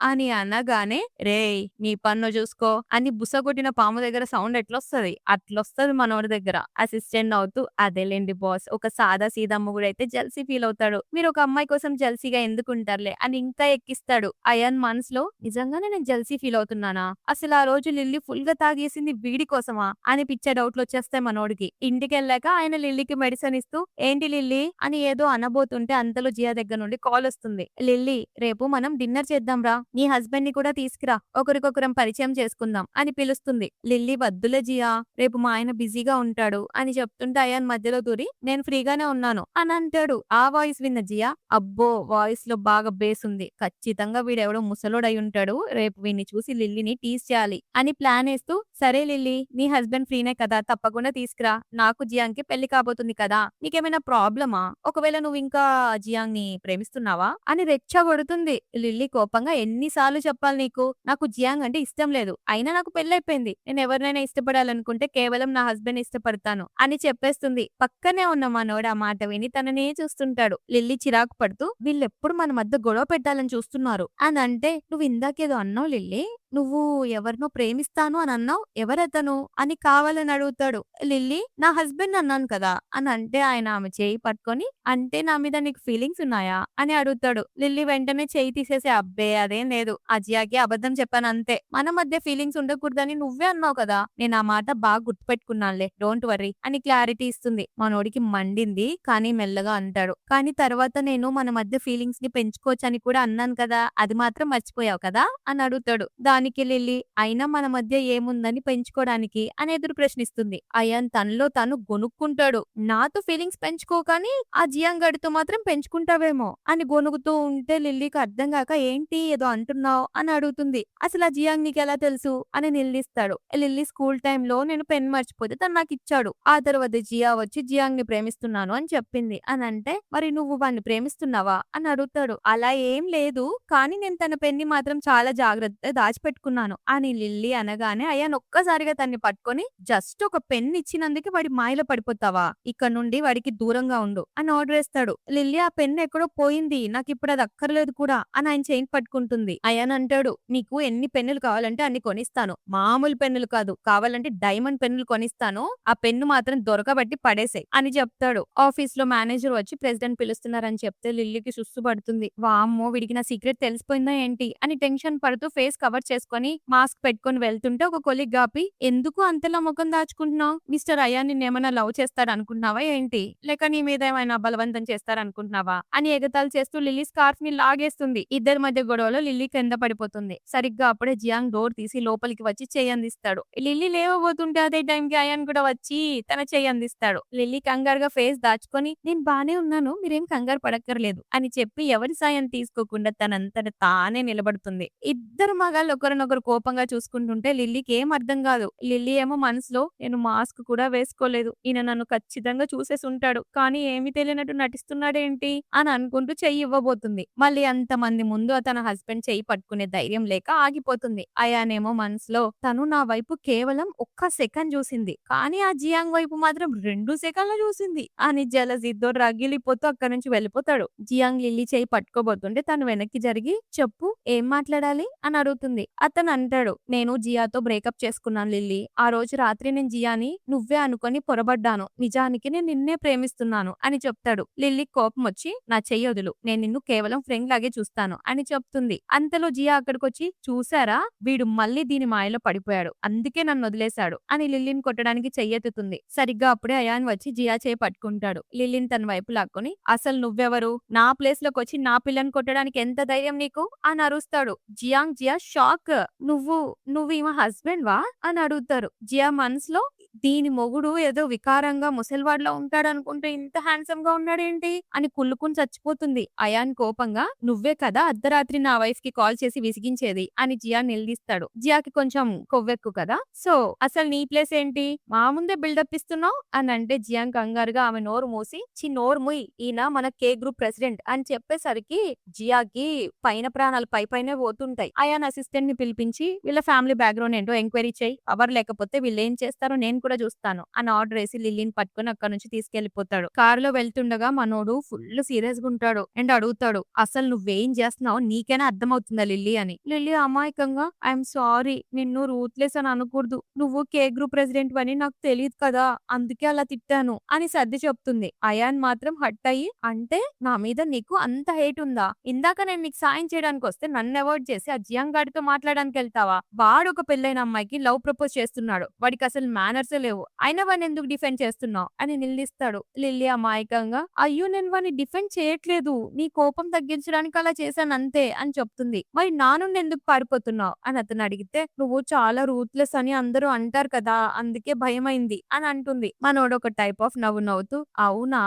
అని అనగానే రేయ్ నీ పన్ను చూసుకో అని బుసగొట్టిన పాము దగ్గర సౌండ్ ఎట్లొస్తది అట్లొస్తది మనోడి దగ్గర. అసిస్టెంట్ అవుతూ అదేలేండి బాస్, ఒక సాదా సీదా మొగుడు అయితే జల్సీ ఫీల్ అవుతాడు, మీరు ఒక అమ్మాయి కోసం జల్సీగా ఎందుకుంటారులే అని ఇంకా ఎక్కిస్తాడు. అయాన్ మనసులో నిజంగానే నేను జల్సీ ఫీల్ అవుతున్నానా, అసలు ఆ రోజు లిల్లీ ఫుల్ గా తాగేసింది వీడి కోసమా అని పిచ్చే డౌట్లు వచ్చేస్తాయి మనోడికి. ఇంటికెళ్ళాక ఆయన లిల్లీకి మెడిసిన్ ఇస్తూ ఏంటి లిల్లీ అని ఏదో అనబోతుంటే అంతలో జియా దగ్గర నుండి కాల్ వస్తుంది. లిల్లీ రేపు మనం డిన్నర్ చేద్దాం రా, నీ హస్బెండ్ ని కూడా తీసుకురా, ఒకరికొకరం పరిచయం చేసుకుందాం అని పిలుస్తుంది. లిల్లీ వద్దులే జియా, రేపు మా ఆయన బిజీగా ఉంటాడు అని చెప్తుంటే అయాన్ మధ్యలో దూరి నేను ఫ్రీగానే ఉన్నాను అని అంటాడు. ఆ వాయిస్ విన్న జియా అబ్బో వాయిస్ లో బాగా బేస్ ఉంది, ఖచ్చితంగా వీడెవడో ముసలోడై ఉంటాడు, రేపు వీడిని చూసి లిల్లీని టీజ్ చేయాలి అని ప్లాన్ వేస్తూ సరే లిల్లీ నీ హస్బెండ్ ఫ్రీనే కదా తప్పకుండా తీసుకురా, నాకు జియాంగ్ కి పెళ్లి కాబోతుంది కదా, నీకేమైనా ప్రాబ్లమా, ఒకవేళ నువ్వు ఇంకా జియాంగ్ ని ప్రేమిస్తున్నావా అని రెచ్చగొడుతుంది. లిల్లీ కోపంగా ఎన్నిసార్లు చెప్పాలి నీకు, నాకు జియాంగ్ అంటే ఇష్టం లేదు, అయినా నాకు పెళ్ళైపోయింది, నేను ఎవరినైనా ఇష్టపడాలనుకుంటే కేవలం నా హస్బెండ్ ఇష్టపడతాను అని చెప్పేస్తుంది. పక్కనే ఉన్న మనోడు ఆ మాట విని తననే చూస్తుంటాడు. లిల్లీ చిరాకు పడుతూ వీళ్ళెప్పుడు మన మధ్య గొడవ పెట్టాలని చూస్తున్నారు అని అంటే, నువ్వు ఇందాకేదో అన్నావు లిల్లీ, "నువ్వు ఎవరినో ప్రేమిస్తాను అని అన్నావు. ఎవరతను?" అని కావాలని అడుగుతాడు. లిల్లీ "నా హస్బెండ్ అన్నాను కదా" అని అంటే ఆయన ఆమె చేయి పట్టుకొని "అంటే నా మీద నీకు ఫీలింగ్స్ ఉన్నాయా?" అని అడుగుతాడు. లిల్లీ వెంటనే చెయ్యి తీసేసి "అబ్బే అదేం లేదు. అజియాకి అబద్ధం చెప్పానంతే. మన మధ్య ఫీలింగ్స్ ఉండకూడదని నువ్వే అన్నావు కదా! నేను ఆ మాట బాగా గుర్తుపెట్టుకున్నానులే. డోంట్ వర్రీ" అని క్లారిటీ ఇస్తుంది. మనోడికి మండింది. కానీ మెల్లగా అంటాడు. "కానీ తర్వాత నేను మన మధ్య ఫీలింగ్స్‌ని పెంచుకోవచ్చని కూడా అన్నాను కదా! అది మాత్రం మర్చిపోయావు కదా?" అని అడుగుతాడు. దానికి లిల్లీ "అయినా మన మధ్య ఏముందని పెంచుకోవడానికి" అని ఎదురు ప్రశ్నిస్తుంది. అయాన్ తనలో తాను గొనుక్కుంటాడు. నాతో ఫీలింగ్స్ పెంచుకోకని ఆ జియాంగ్ గాడితో మాత్రం పెంచుకుంటావేమో అని గొణుగుతూ ఉంటే లిల్లీకి అర్థం కాక "ఏంటి ఏదో అంటున్నావు?" అని అడుగుతుంది. "అసలు ఆ జియాంగ్ నీకెలా తెలుసు?" అని నిలదీస్తాడు. లిల్లీ "స్కూల్ టైమ్‌లో నేను పెన్ మర్చిపోతే తను నాకిచ్చాడు. ఆ తర్వాత జియా వచ్చి జియాంగ్‌ని ప్రేమిస్తున్నాను అని చెప్పింది" అనంటే "మరి నువ్వు వాడిని ప్రేమిస్తున్నావా?" అని అడుగుతాడు. "అలా ఏం లేదు. కానీ నేను తన పెన్‌ని మాత్రం చాలా జాగ్రత్తగా దాచిపెట్టుకున్నాను" అని లిల్లీ అనగానే అయాన్ ఒక్కసారిగా తన్ని పట్టుకొని "జస్ట్ ఒక పెన్ ఇచ్చినందుకు వాడి మాయలో పడిపోతావా? ఇక్కడ నుండి వాడికి దూరంగా ఉండు" అని ఆర్డర్ ఏస్తాడు. లిల్లీ "ఆ పెన్ ఎక్కడో పోయింది. నాకిప్పుడు అది అక్కర్లేదు కూడా" అని ఆయన చెయ్యి పట్టుకుంటుంది. అయాన్ అంటాడు "నీకు ఎన్ని పెన్నులు కావాలంటే అన్ని కొనిస్తాను. మామూలు పెన్నులు కాదు. కావాలంటే డైమండ్ పెన్నులు కొనిస్తాను. ఆ పెన్ను మాత్రం దొరకబట్టి పడేసేయ్" అని చెప్తాడు. ఆఫీస్‌లో మేనేజర్ వచ్చి ప్రెసిడెంట్ పిలుస్తున్నారని చెప్తే లిల్లీకి సుస్సు పడుతుంది. వామ్మో! వీడికి నా సీక్రెట్ తెలిసిపోయిందా ఏంటి? అని టెన్షన్ పడుతూ ఫేస్ కవర్ చేసుకొని మాస్క్ పెట్టుకొని వెళ్తుంటే ఒక కొలీగ్ ఆపి "ఎందుకు అంతలా ముఖం దాచుకుంటున్నావు? మిస్టర్ అయాన్ నిన్నేమైనా లవ్ చేస్తాడనుకుంటున్నావా ఏంటి? లేక నీ మీద ఏమైనా బలవంతం చేస్తారనుకుంటున్నావా?" అని ఎగతాళి చేస్తూ లిల్లీ స్కార్ఫ్‌ని లాగేస్తుంది. ఇద్దరి మధ్య గొడవలో లిల్లీ కింద పడిపోతుంది. సరిగ్గా అప్పుడే జియాంగ్ డోర్ తీసి లోపలికి వచ్చి చెయ్యి అందిస్తాడు. లిల్లీ లేవబోతుంటే అదే టైంకి అయాన్ కూడా వచ్చి తన చెయ్యి అందిస్తాడు. లిల్లీ కంగారుగా ఫేస్ దాచుకొని "నేను బానే ఉన్నాను. మీరేం కంగారు పడక్కర్లేదు" అని చెప్పి ఎవరి సాయం తీసుకోకుండా తనంతట తానే నిలబడుతుంది. ఇద్దరు మగాళ్ళు ఒకరినొకరు కోపంగా చూసుకుంటుంటే లిల్లీకి ఏం అర్థం కాదు. లిల్లీ ఏమో మనసులో "నేను మాస్క్ కూడా వేసుకోలేదు. ఈయన నన్ను ఖచ్చితంగా చూసేసుంటాడు. కానీ ఏమీ తెలియనట్టు నటిస్తున్నాడేంటి" అని అనుకుంటూ చెయ్యి ఇవ్వబోతుంది. మళ్ళీ అంతమంది ముందు తన హస్బెండ్ చెయ్యి పట్టుకునే ధైర్యం లేక ఆగిపోతుంది. అయానేమో మనసులో "తను నా వైపు కేవలం ఒక్క సెకండ్ చూసింది. కానీ ఆ జియాంగ్ వైపు మాత్రం 2 సెకన్లు చూసింది" అని జలసీతో రగిలిపోతూ అక్కడి నుంచి వెళ్ళిపోతాడు. జియాంగ్ లిల్లీ చెయ్యి పట్టుకోబోతుంటే తను వెనక్కి జరిగి "చెప్పు ఏం మాట్లాడాలి?" అని అడుగుతుంది. అతను అంటాడు "నేను జియాతో బ్రేకప్ చేసుకున్నాను లిల్లీ. ఆ రోజు రాత్రి నేను జియాని నువ్వే అనుకొని పొరబడ్డాను. నిజానికి నేను నిన్నే ప్రేమిస్తున్నాను" అని చెప్తాడు. లిల్లీకి కోపం వచ్చి "నా చెయ్యి వదులు. నేను నిన్ను కేవలం ఫ్రెండ్ లాగే చూస్తాను" అని చెప్తుంది. అంతలో జియా అక్కడికొచ్చి "చూసారా? వీడు మళ్ళీ దీని మాయలో పడిపోయాడు. అందుకే నన్ను వదిలేశాడు" అని లిల్లీని కొట్టడానికి చెయ్యెత్తుతుంది. సరిగ్గా అప్పుడే అయాన్ వచ్చి జియా చేయి పట్టుకుంటాడు. లిల్లీని తన వైపు లాక్కొని "అసలు నువ్వెవరు? నా ప్లేస్ లోకొచ్చి నా పిల్లని కొట్టడానికి ఎంత ధైర్యం నీకు?" అని అరుస్తాడు. జియా షాక్. "నువ్వు నువ్వు ఈమె హస్బెండ్ వా?" అని అడుగుతారు. జియా మనసులో దీని మొగుడు ఏదో వికారంగా ముసలివాడిలా ఉంటాడనుకుంటే ఇంత హ్యాండ్సమ్ గా ఉన్నాడేంటి అని కుళ్ళుకుని చచ్చిపోతుంది. అయాన్ కోపంగా "నువ్వే కదా అర్ధరాత్రి నా వైఫ్ కి కాల్ చేసి విసిగించేది" అని జియా నిలదీస్తాడు. జియాకి కొంచెం కొవ్వెక్కు కదా, సో "అసలు నీ ప్లేస్ ఏంటి? మా ముందే బిల్డప్ ఇస్తున్నావు" అని అంటే జియాంగ్ కంగారుగా ఆమె నోరు మూసి నోరు ముయ్, ఈయన మన కే గ్రూప్ ప్రెసిడెంట్" అని చెప్పేసరికి జియాకి పైన ప్రాణాలు పైనే పోతుంటాయి. అయాన్ అసిస్టెంట్ ని పిలిపించి "వీళ్ళ ఫ్యామిలీ బ్యాక్గ్రౌండ్ ఏంటో ఎంక్వైరీ చేయి. పవర్ లేకపోతే వీళ్ళు ఏం చేస్తారో నేను కూడా చూస్తాను" అని ఆర్డర్ వేసి లిల్లీని పట్టుకొని అక్కడ నుంచి తీసుకెళ్లిపోతాడు. కారులో వెళ్తుండగా మనోడు ఫుల్ సీరియస్ గా ఉంటాడు అండ్ అడుగుతాడు "అసలు నువ్వేం చేస్తున్నావు నీకైనా అర్థమవుతుందా లిల్లీ" అని. లిల్లీ అమాయకంగా "ఐఎమ్ సారీ, నిన్ను రూత్లెస్ అని అనకూడదు. నువ్వు కే గ్రూప్ ప్రెసిడెంట్ అని నాకు తెలియదు కదా, అందుకే అలా తిట్టాను" అని సర్ది చెప్తుంది. అయాన్ మాత్రం హట్ అయ్యి "అంటే నా మీద నీకు అంత హేట్ ఉందా? ఇందాక నేను నీకు సాయం చేయడానికి వస్తే నన్ను అవాయిడ్ చేసి ఆ జియాంగ్ గాడితో మాట్లాడడానికి వెళ్తావా? వాడు ఒక పెళ్ళైన అమ్మాయికి లవ్ ప్రపోజ్ చేస్తున్నాడు. వాడికి అసలు మేనర్సే లేవు. అయినా వాడిని ఎందుకు డిఫెండ్ చేస్తున్నావు" అని నిలదీస్తాడు. లిల్లీ అమాయకంగా "అయ్యో నేను వాడిని డిఫెండ్ చేయట్లేదు. నీ కోపం తగ్గించడానికి అలా చేశాను అంతే" అని చెప్తుంది. "మరి నా నుండి ఎందుకు పారిపోతున్నావు" అని అతను అడిగితే "నువ్వు చాలా రూత్లెస్ అని అందరూ అంటారు కదా, అందుకే భయమైంది" అని అంటుంది. మనోడు ఒక టైప్ ఆఫ్ నవ్వు నవ్వుతూ "అవునా,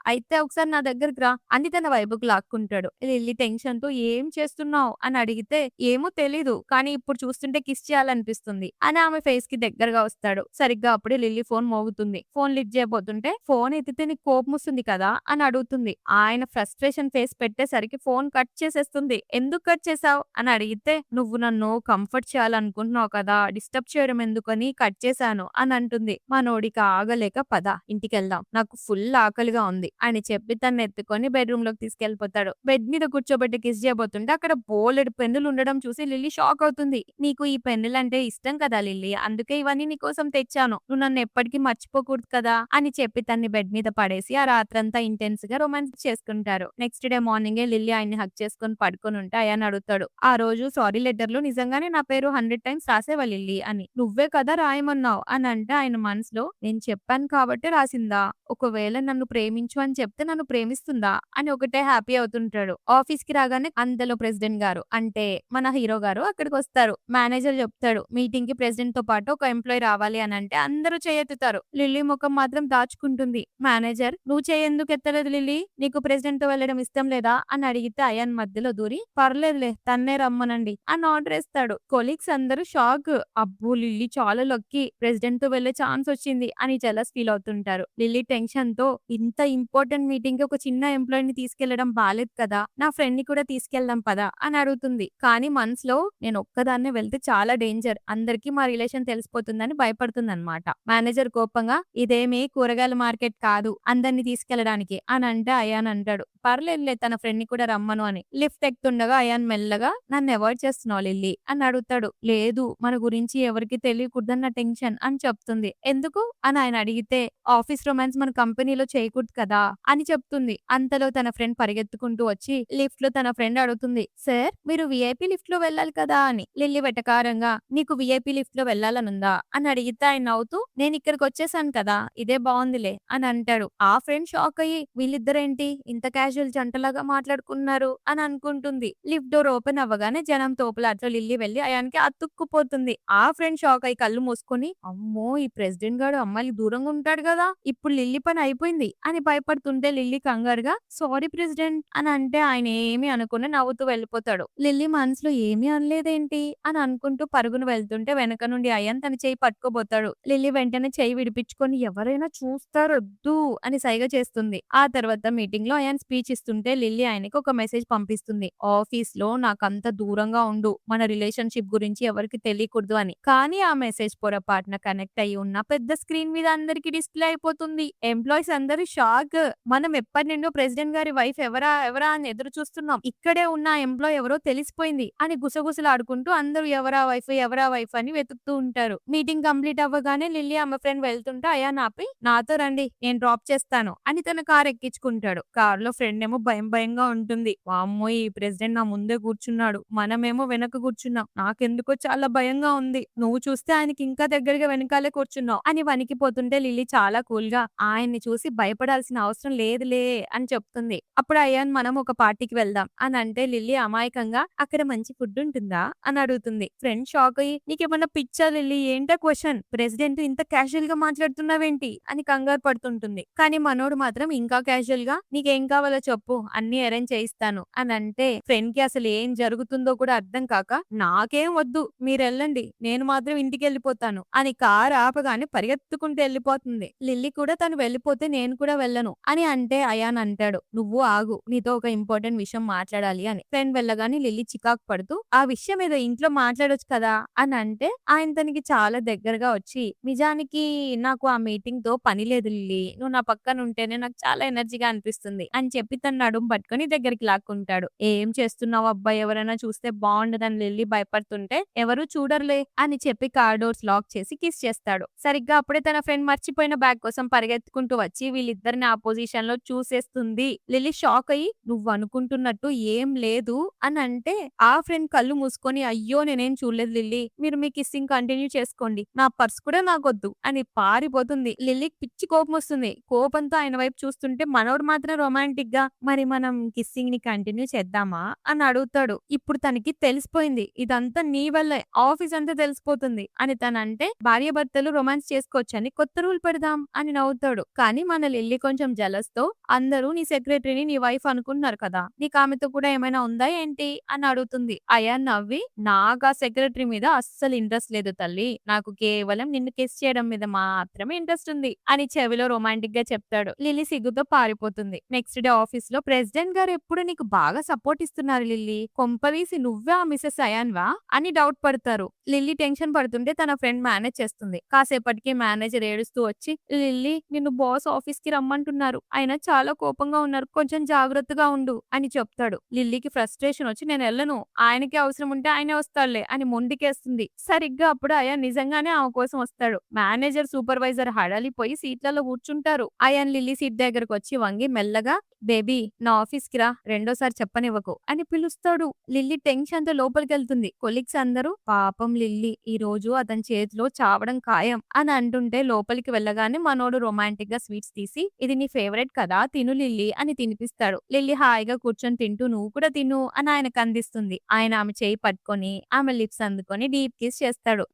అయితే ఒకసారి నా దగ్గరికి రా" అని తన వైపుకు లాక్కుంటాడు. లిల్లీ టెన్షన్ తో "ఏం చేస్తున్నావు" అని అడిగితే "ఏమో తెలీదు, కానీ ఇప్పుడు చూస్తుంటే కిస్ చేయాలనిపిస్తుంది" అని ఆమె ఫేస్ కి దగ్గరగా వస్తాడు. సరిగ్గా అప్పుడే లిల్లీ ఫోన్ మోగుతుంది. ఫోన్ లిఫ్ట్ చేయబోతుంటే "ఫోన్ ఎత్తితే నీకు కోపం వస్తుంది కదా" అని అడుగుతుంది. ఆయన ఫ్రస్ట్రేషన్ ఫేస్ పెట్టేసరికి ఫోన్ కట్ చేసేస్తుంది. "ఎందుకు కట్ చేసావు" అని అడిగితే "నువ్వు నన్ను కంఫర్ట్ చేయాలనుకుంటున్నావు కదా, డిస్టర్బ్ చేయడం ఎందుకని కట్ చేశాను" అని అంటుంది. మనోడికి ఆగలేక "పద ఇంటికెళ్దాం, నాకు ఫుల్ ఆకలిగా ఉంది" అని చెప్పి తనని ఎత్తుకొని బెడ్రూమ్ లోకి తీసుకెళ్లిపోతాడు. బెడ్ మీద కూర్చోబెట్టి కిస్ చేయబోతుంటే అక్కడ బోలెడు పెన్నులు ఉండడం చూసి లిల్లీ షాక్ అవుతుంది. నీకు ఈ పెన్నులంటే ఇష్టం కదా లిల్లీ, అందుకే ఇవన్నీ నీకోసం తెచ్చాను, నువ్వు నన్ను ఎప్పటికీ మర్చిపోకూడదు కదా అని చెప్పి తన్ని బెడ్ మీద పడేసి ఆ రాత్రంతా ఇంటెన్స్ గా రొమాన్స్ చేసుకుంటారు. నెక్స్ట్ డే మార్నింగే లిల్లీ ఆయన్ని హగ్ చేసుకొని పడుకొని ఉంటే అయాన్ అడుగుతాడు, ఆ రోజు సారీ లెటర్ లో నిజంగానే నా పేరు 100 టైమ్స్ రాసేవా లిల్లీ అని. నువ్వే కదా రాయమన్నావు అని అంటే ఆయన మనసులో, నేను చెప్పాను కాబట్టి రాసిందా, ఒకవేళ నన్ను ప్రేమించు అని చెప్తే నన్ను ప్రేమిస్తుందా అని ఒకటే హ్యాపీ అవుతుంటాడు. ఆఫీస్ కి రాగానే అంతలో ప్రెసిడెంట్ గారు అంటే మన హీరో గారు అక్కడికి వస్తారు. మేనేజర్ చెప్తాడు, మీటింగ్ కి ప్రెసిడెంట్ తో పాటు ఒక ఎంప్లాయీ రావాలి అని అంటే అందరూ చేయెత్తుతారు. లిల్లీ ముఖం మాత్రం దాచుకుంటుంది. మేనేజర్, నువ్వు ఎందుకు ఎత్తలేదు లిల్లీ, నీకు ప్రెసిడెంట్ తో వెళ్ళడం ఇష్టం లేదా అని అడిగితే అయాన్ మధ్యలో దూరి, పర్లేదులే తన్నే రమ్మనండి అని ఆర్డర్ ఇస్తాడు. కొలీగ్స్ అందరూ షాక్, అబ్బో లిల్లీ చాలా లక్కీ, ప్రెసిడెంట్ తో వెళ్లే ఛాన్స్ వచ్చింది అని జెలస్ ఫీల్ అవుతుంటారు. లిల్లీ టెన్షన్ తో, ఇంత ఇంపార్టెంట్ మీటింగ్ కి ఒక చిన్న ఎంప్లాయీని తీసుకెళ్లడం బాలేదు కదా, నా ఫ్రెండ్ ని కూడా తీసుకెళ్దాం పదా అని అడుగుతుంది. కానీ మనసులో, నేను ఒక్కదాన్నే వెళ్తే చాలా డేంజర్, అందరికీ మా రిలేషన్ తెలిసిపోతుందని భయపడుతుంది అనమాట. మేనేజర్ కోపంగా, ఇదేమీ కూరగాయల మార్కెట్ కాదు అందరిని తీసుకెళ్లడానికి అని అంటే అయాన్ అంటాడు, పర్లేదులే తన ఫ్రెండ్ ని కూడా రమ్మను అని. లిఫ్ట్ ఎక్కుతుండగా అయాన్ మెల్లగా, నన్ను అవాయిడ్ చేస్తున్నావు లిల్లీ అని అడుగుతాడు. లేదు, మన గురించి ఎవరికి తెలియకూడదన్న టెన్షన్ అని చెప్తుంది. ఎందుకు అని ఆయన అడిగితే, ఆఫీస్ రొమాన్స్ మన కంపెనీలో చేయకూడదు కదా అని చెప్తుంది. అంతలో తన ఫ్రెండ్ పరిగెత్తుకుంటూ వచ్చి లిఫ్ట్ లో తన ఫ్రెండ్ అడుగుతుంది, సార్ మీరు విఐపి లిఫ్ట్ లో వెళ్ళాలి కదా అని. లిల్లీ వెటకారంగా, నీకు విఐపి లిఫ్ట్ లో వెళ్ళాలనుందా అని అడిగితే ఆయన నవ్వుతూ, నేను ఇక్కడికి వచ్చేసాను కదా, ఇదే బాగుందిలే అని అంటాడు. ఆ ఫ్రెండ్ షాక్ అయ్యి, వీళ్ళిద్దరేంటి ఇంత క్యాజువల్ జంటలాగా మాట్లాడుకున్నారు అని అనుకుంటుంది. లిఫ్ట్ డోర్ ఓపెన్ అవ్వగానే జనం తోపులాట్లో లిల్లీ వెళ్లి అయాన్కి అతుక్కుపోతుంది. ఆ ఫ్రెండ్ షాక్ అయ్యి కళ్ళు మూసుకొని, అమ్మో ఈ ప్రెసిడెంట్ గాడు అమ్మాయికి దూరంగా ఉంటాడు కదా, ఇప్పుడు లిల్లీ పని అయిపోయింది అని భయపడుతుంటే లిల్లీ కంగారుగా, సారీ ప్రెసిడెంట్ అని అంటే ఆయన ఏమీ అనుకుని నవ్వుతూ వెళ్ళిపోతాడు. లిల్లీ మనసులో ఏమీ అనలేదేంటి అని అనుకుంటూ పరుగును వెళ్తుంటే వెనక నుండి అయాన్ తన చేయి పట్టుకోబోతాడు. లిల్లీ వెంటనే చేయి విడిపించుకొని, ఎవరైనా చూస్తారొద్దు అని సైగ చేస్తుంది. ఆ తర్వాత మీటింగ్ లో అయాన్ స్పీచ్ ఇస్తుంటే లిల్లీ ఆయనకి ఒక మెసేజ్ పంపిస్తుంది, ఆఫీస్ లో నాకంత దూరంగా ఉండు, మన రిలేషన్షిప్ గురించి ఎవరికి తెలియకూడదు అని. కానీ ఆ మెసేజ్ పొరపాటున కనెక్ట్ అయ్యి ఉన్న పెద్ద స్క్రీన్ మీద అందరికి డిస్ప్లే అయిపోతుంది. ఎంప్లాయీస్ అందరూ షాక్, మనం ఎప్పటి నుండో ప్రెసిడెంట్ గారి వైఫ్ ఎవరా ఎవరా అని ఎదురు చూస్తున్నాం, ఇక్కడే ఉన్న ఎంప్లాయ్ ఎవరో తెలిసిపోయింది అని గుసగుసలాడుకుంటూ అందరూ ఎవరా వైఫ్ అని వెతుకుతూ ఉంటారు. మీటింగ్ కంప్లీట్ అవ్వగానే లిల్లీ ఆమె ఫ్రెండ్ వెళ్తుంటే అయాన్ ఆపి, నాతో రండి నేను డ్రాప్ చేస్తాను అని తన కార్ ఎక్కించుకుంటాడు. కార్ లో ఫ్రెండ్ ఏమో భయంగా ఉంటుంది, వామ్మో ఈ ప్రెసిడెంట్ నా ముందే కూర్చున్నాడు, మనమేమో వెనక కూర్చున్నాం, నాకెందుకో చాలా భయంగా ఉంది, నువ్వు చూస్తే ఆయనకి ఇంకా దగ్గరగా వెనకాలే కూర్చున్నావు అని వణికిపోతుంటే లిల్లీ చాలా కూల్ గా, ఆయన్ని చూసి భయపడాల్సిన అవసరం లేదులే అని చెప్తుంది. అప్పుడు అయాన్, మనం ఒక పార్టీకి వెళ్దాం అని అంటే లిల్లీ అమాయకంగా, అక్కడ మంచి ఫుడ్ ఉంటుందా అని అడుగుతుంది. ఫ్రెండ్ షాక్ అయ్యి, నీకేమన్నా పిచ్చా లిల్లీ, ఏంటా క్వశ్చన్, ప్రెసిడెంట్ ఇంత క్యాజువల్ గా మాట్లాడుతున్నావేంటి అని కంగారు పడుతుంటుంది. కానీ మనోడు మాత్రం ఇంకా క్యాజువల్ గా, నీకేం కావాలో చెప్పు అన్ని అరేంజ్ చేయిస్తాను అని అంటే ఫ్రెండ్ కి అసలు ఏం జరుగుతుందో కూడా అర్థం కాక, నాకేం వద్దు మీరు వెళ్ళండి, నేను మాత్రం ఇంటికి వెళ్ళిపోతాను అని కార్ ఆపగానే పరిగెత్తుకుంటూ వెళ్ళిపోతుంది. లిల్లీ కూడా తను వెళ్ళిపోతే నేను కూడా వెళ్ళను అని అంటే అయాన్ అంటాడు, నువ్వు ఆగు, నీతో ఒక ఇంపార్టెంట్ విషయం మాట్లాడాలి అని. ఫ్రెండ్ వెళ్ళగానే లిల్లీ చికాకు పడుతూ, ఆ విషయం ఏదో ఇంట్లో మాట్లాడొచ్చు కదా అని అంటే ఆయన తనకి చాలా దగ్గరగా వచ్చి, నిజానికి నాకు ఆ మీటింగ్ తో పని లేదు లిల్లీ, నువ్వు నా పక్కన ఉంటేనే నాకు చాలా ఎనర్జీగా అనిపిస్తుంది అని చెప్పి తన నడుము పట్టుకొని దగ్గరికి లాక్కుంటాడు. ఏం చేస్తున్నావు అబ్బాయి, ఎవరైనా చూస్తే బాగుండదని లిల్లీ భయపడుతుంటే, ఎవరు చూడరులే అని చెప్పి కార్ డోర్స్ లాక్ చేసి కిస్ చేస్తాడు. సరిగ్గా అప్పుడే తన ఫ్రెండ్ మర్చిపోయిన బ్యాగ్ కోసం పరిగెత్తుకుంటూ వచ్చి వీళ్ళిద్దరిని ఆ పొజిషన్ లో చూసేస్తుంది. లిల్లీ షాక్ అయ్యి, నువ్వు అనుకుంటున్నట్టు ఏం లేదు అని అంటే ఆ ఫ్రెండ్ కళ్ళు మూసుకొని, అయ్యో నేనేం చూడలేదు లిల్లీ, మీరు మీ కిస్సింగ్ కంటిన్యూ చేసుకోండి, నా పర్స్ కూడా నాకొద్దు అని పారిపోతుంది. లిల్లీకి పిచ్చి కోపం వస్తుంది. కోపంతో ఆయన వైపు చూస్తుంటే మనోడు మాత్రం రొమాంటిక్ గా, మరి మనం కిస్సింగ్ ని కంటిన్యూ చేద్దామా అని అడుగుతాడు. ఇప్పుడు తనకి తెలిసిపోయింది, ఇదంతా నీ వల్లే, ఆఫీస్ అంతా తెలిసిపోతుంది అని తనంటే, భార్య భర్తలు రొమాన్స్ చేసుకోవచ్చని కొత్త రూల్ పెడదాం అని నవ్వుతాడు. కానీ మన లిల్లీ కొంచెం జలస్ తో, అందరూ నీ సెక్రటరీని నీ వైఫ్ అనుకుంటున్నారు కదా, నీకు ఆమెతో కూడా ఏమైనా ఉందా ఏంటి అని అడుగుతుంది. అయాన్ నవ్వి, నాకు ఆ సెక్రటరీ మీద అస్సలు ఇంట్రెస్ట్ లేదు తల్లి, నాకు కేవలం నిన్ను కిస్ చేయడం మీద మాత్రమే ఇంట్రెస్ట్ ఉంది అని చెవిలో రొమాంటిక్ గా చెప్తాడు. లిల్లీ సిగ్గుతో పారిపోతుంది. నెక్స్ట్ డే ఆఫీస్ లో, ప్రెసిడెంట్ గారు ఎప్పుడు నీకు బాగా సపోర్ట్ ఇస్తున్నారు లిల్లీ, కొంపదీసి నువ్వే ఆ మిసెస్ అయాన్ వా అని డౌట్ పడతారు. లిల్లీ టెన్షన్ పడుతుంటే తన ఫ్రెండ్ మేనేజ్ చేస్తుంది. కాసేపటికి మేనేజర్ ఏడుస్తూ వచ్చి, లిల్లీ నిన్ను బాస్ ఆఫీస్ కి రమ్మంటున్నారు ఉన్నారు. ఆయన చాలా కోపంగా ఉన్నారు. కొంచెం జాగ్రత్తగా ఉండు అని చెప్తాడు. లిల్లీకి ఫ్రస్ట్రేషన్ వచ్చి నేనెళ్ళను. ఆయనకి అవసరం ఉంటే ఆయనే వస్తాడులే అని మొండికేస్తుంది. సరిగ్గా అప్పుడు అయాన్ నిజంగానే ఆమె కోసం వస్తాడు. మేనేజర్, సూపర్వైజర్ హడలిపోయి సీట్లలో కూర్చుంటారు. అయాన్ లిల్లీ సీట్ దగ్గరకొచ్చి వంగి మెల్లగా బేబీ నా ఆఫీస్‌కి రా రెండోసారి చెప్పనివ్వకు అని పిలుస్తాడు. లిల్లీ టెన్షన్‌తో లోపలికెళ్తుంది. కొలీగ్స్ అందరూ పాపం లిల్లీ ఈ రోజు అతని చేతిలో చావడం ఖాయం అని అంటుంటే లోపలికి వెళ్ళగానే మనోడు రొమాంటిక్‌గా స్వీట్స్ తీసి ఇది నీ ఫేవరెట్ కదా తిను లిల్లీ అని తినిపిస్తాడు. లిల్లీ హాయిగా కూర్చొని తింటూ నువ్వు కూడా తిను అని ఆయనకు అందిస్తుంది. ఆయన ఆమె చేయి పట్టుకొని ఆమె లిప్స్ అందుకొని డీప్ కిస్ చేస్తాడు.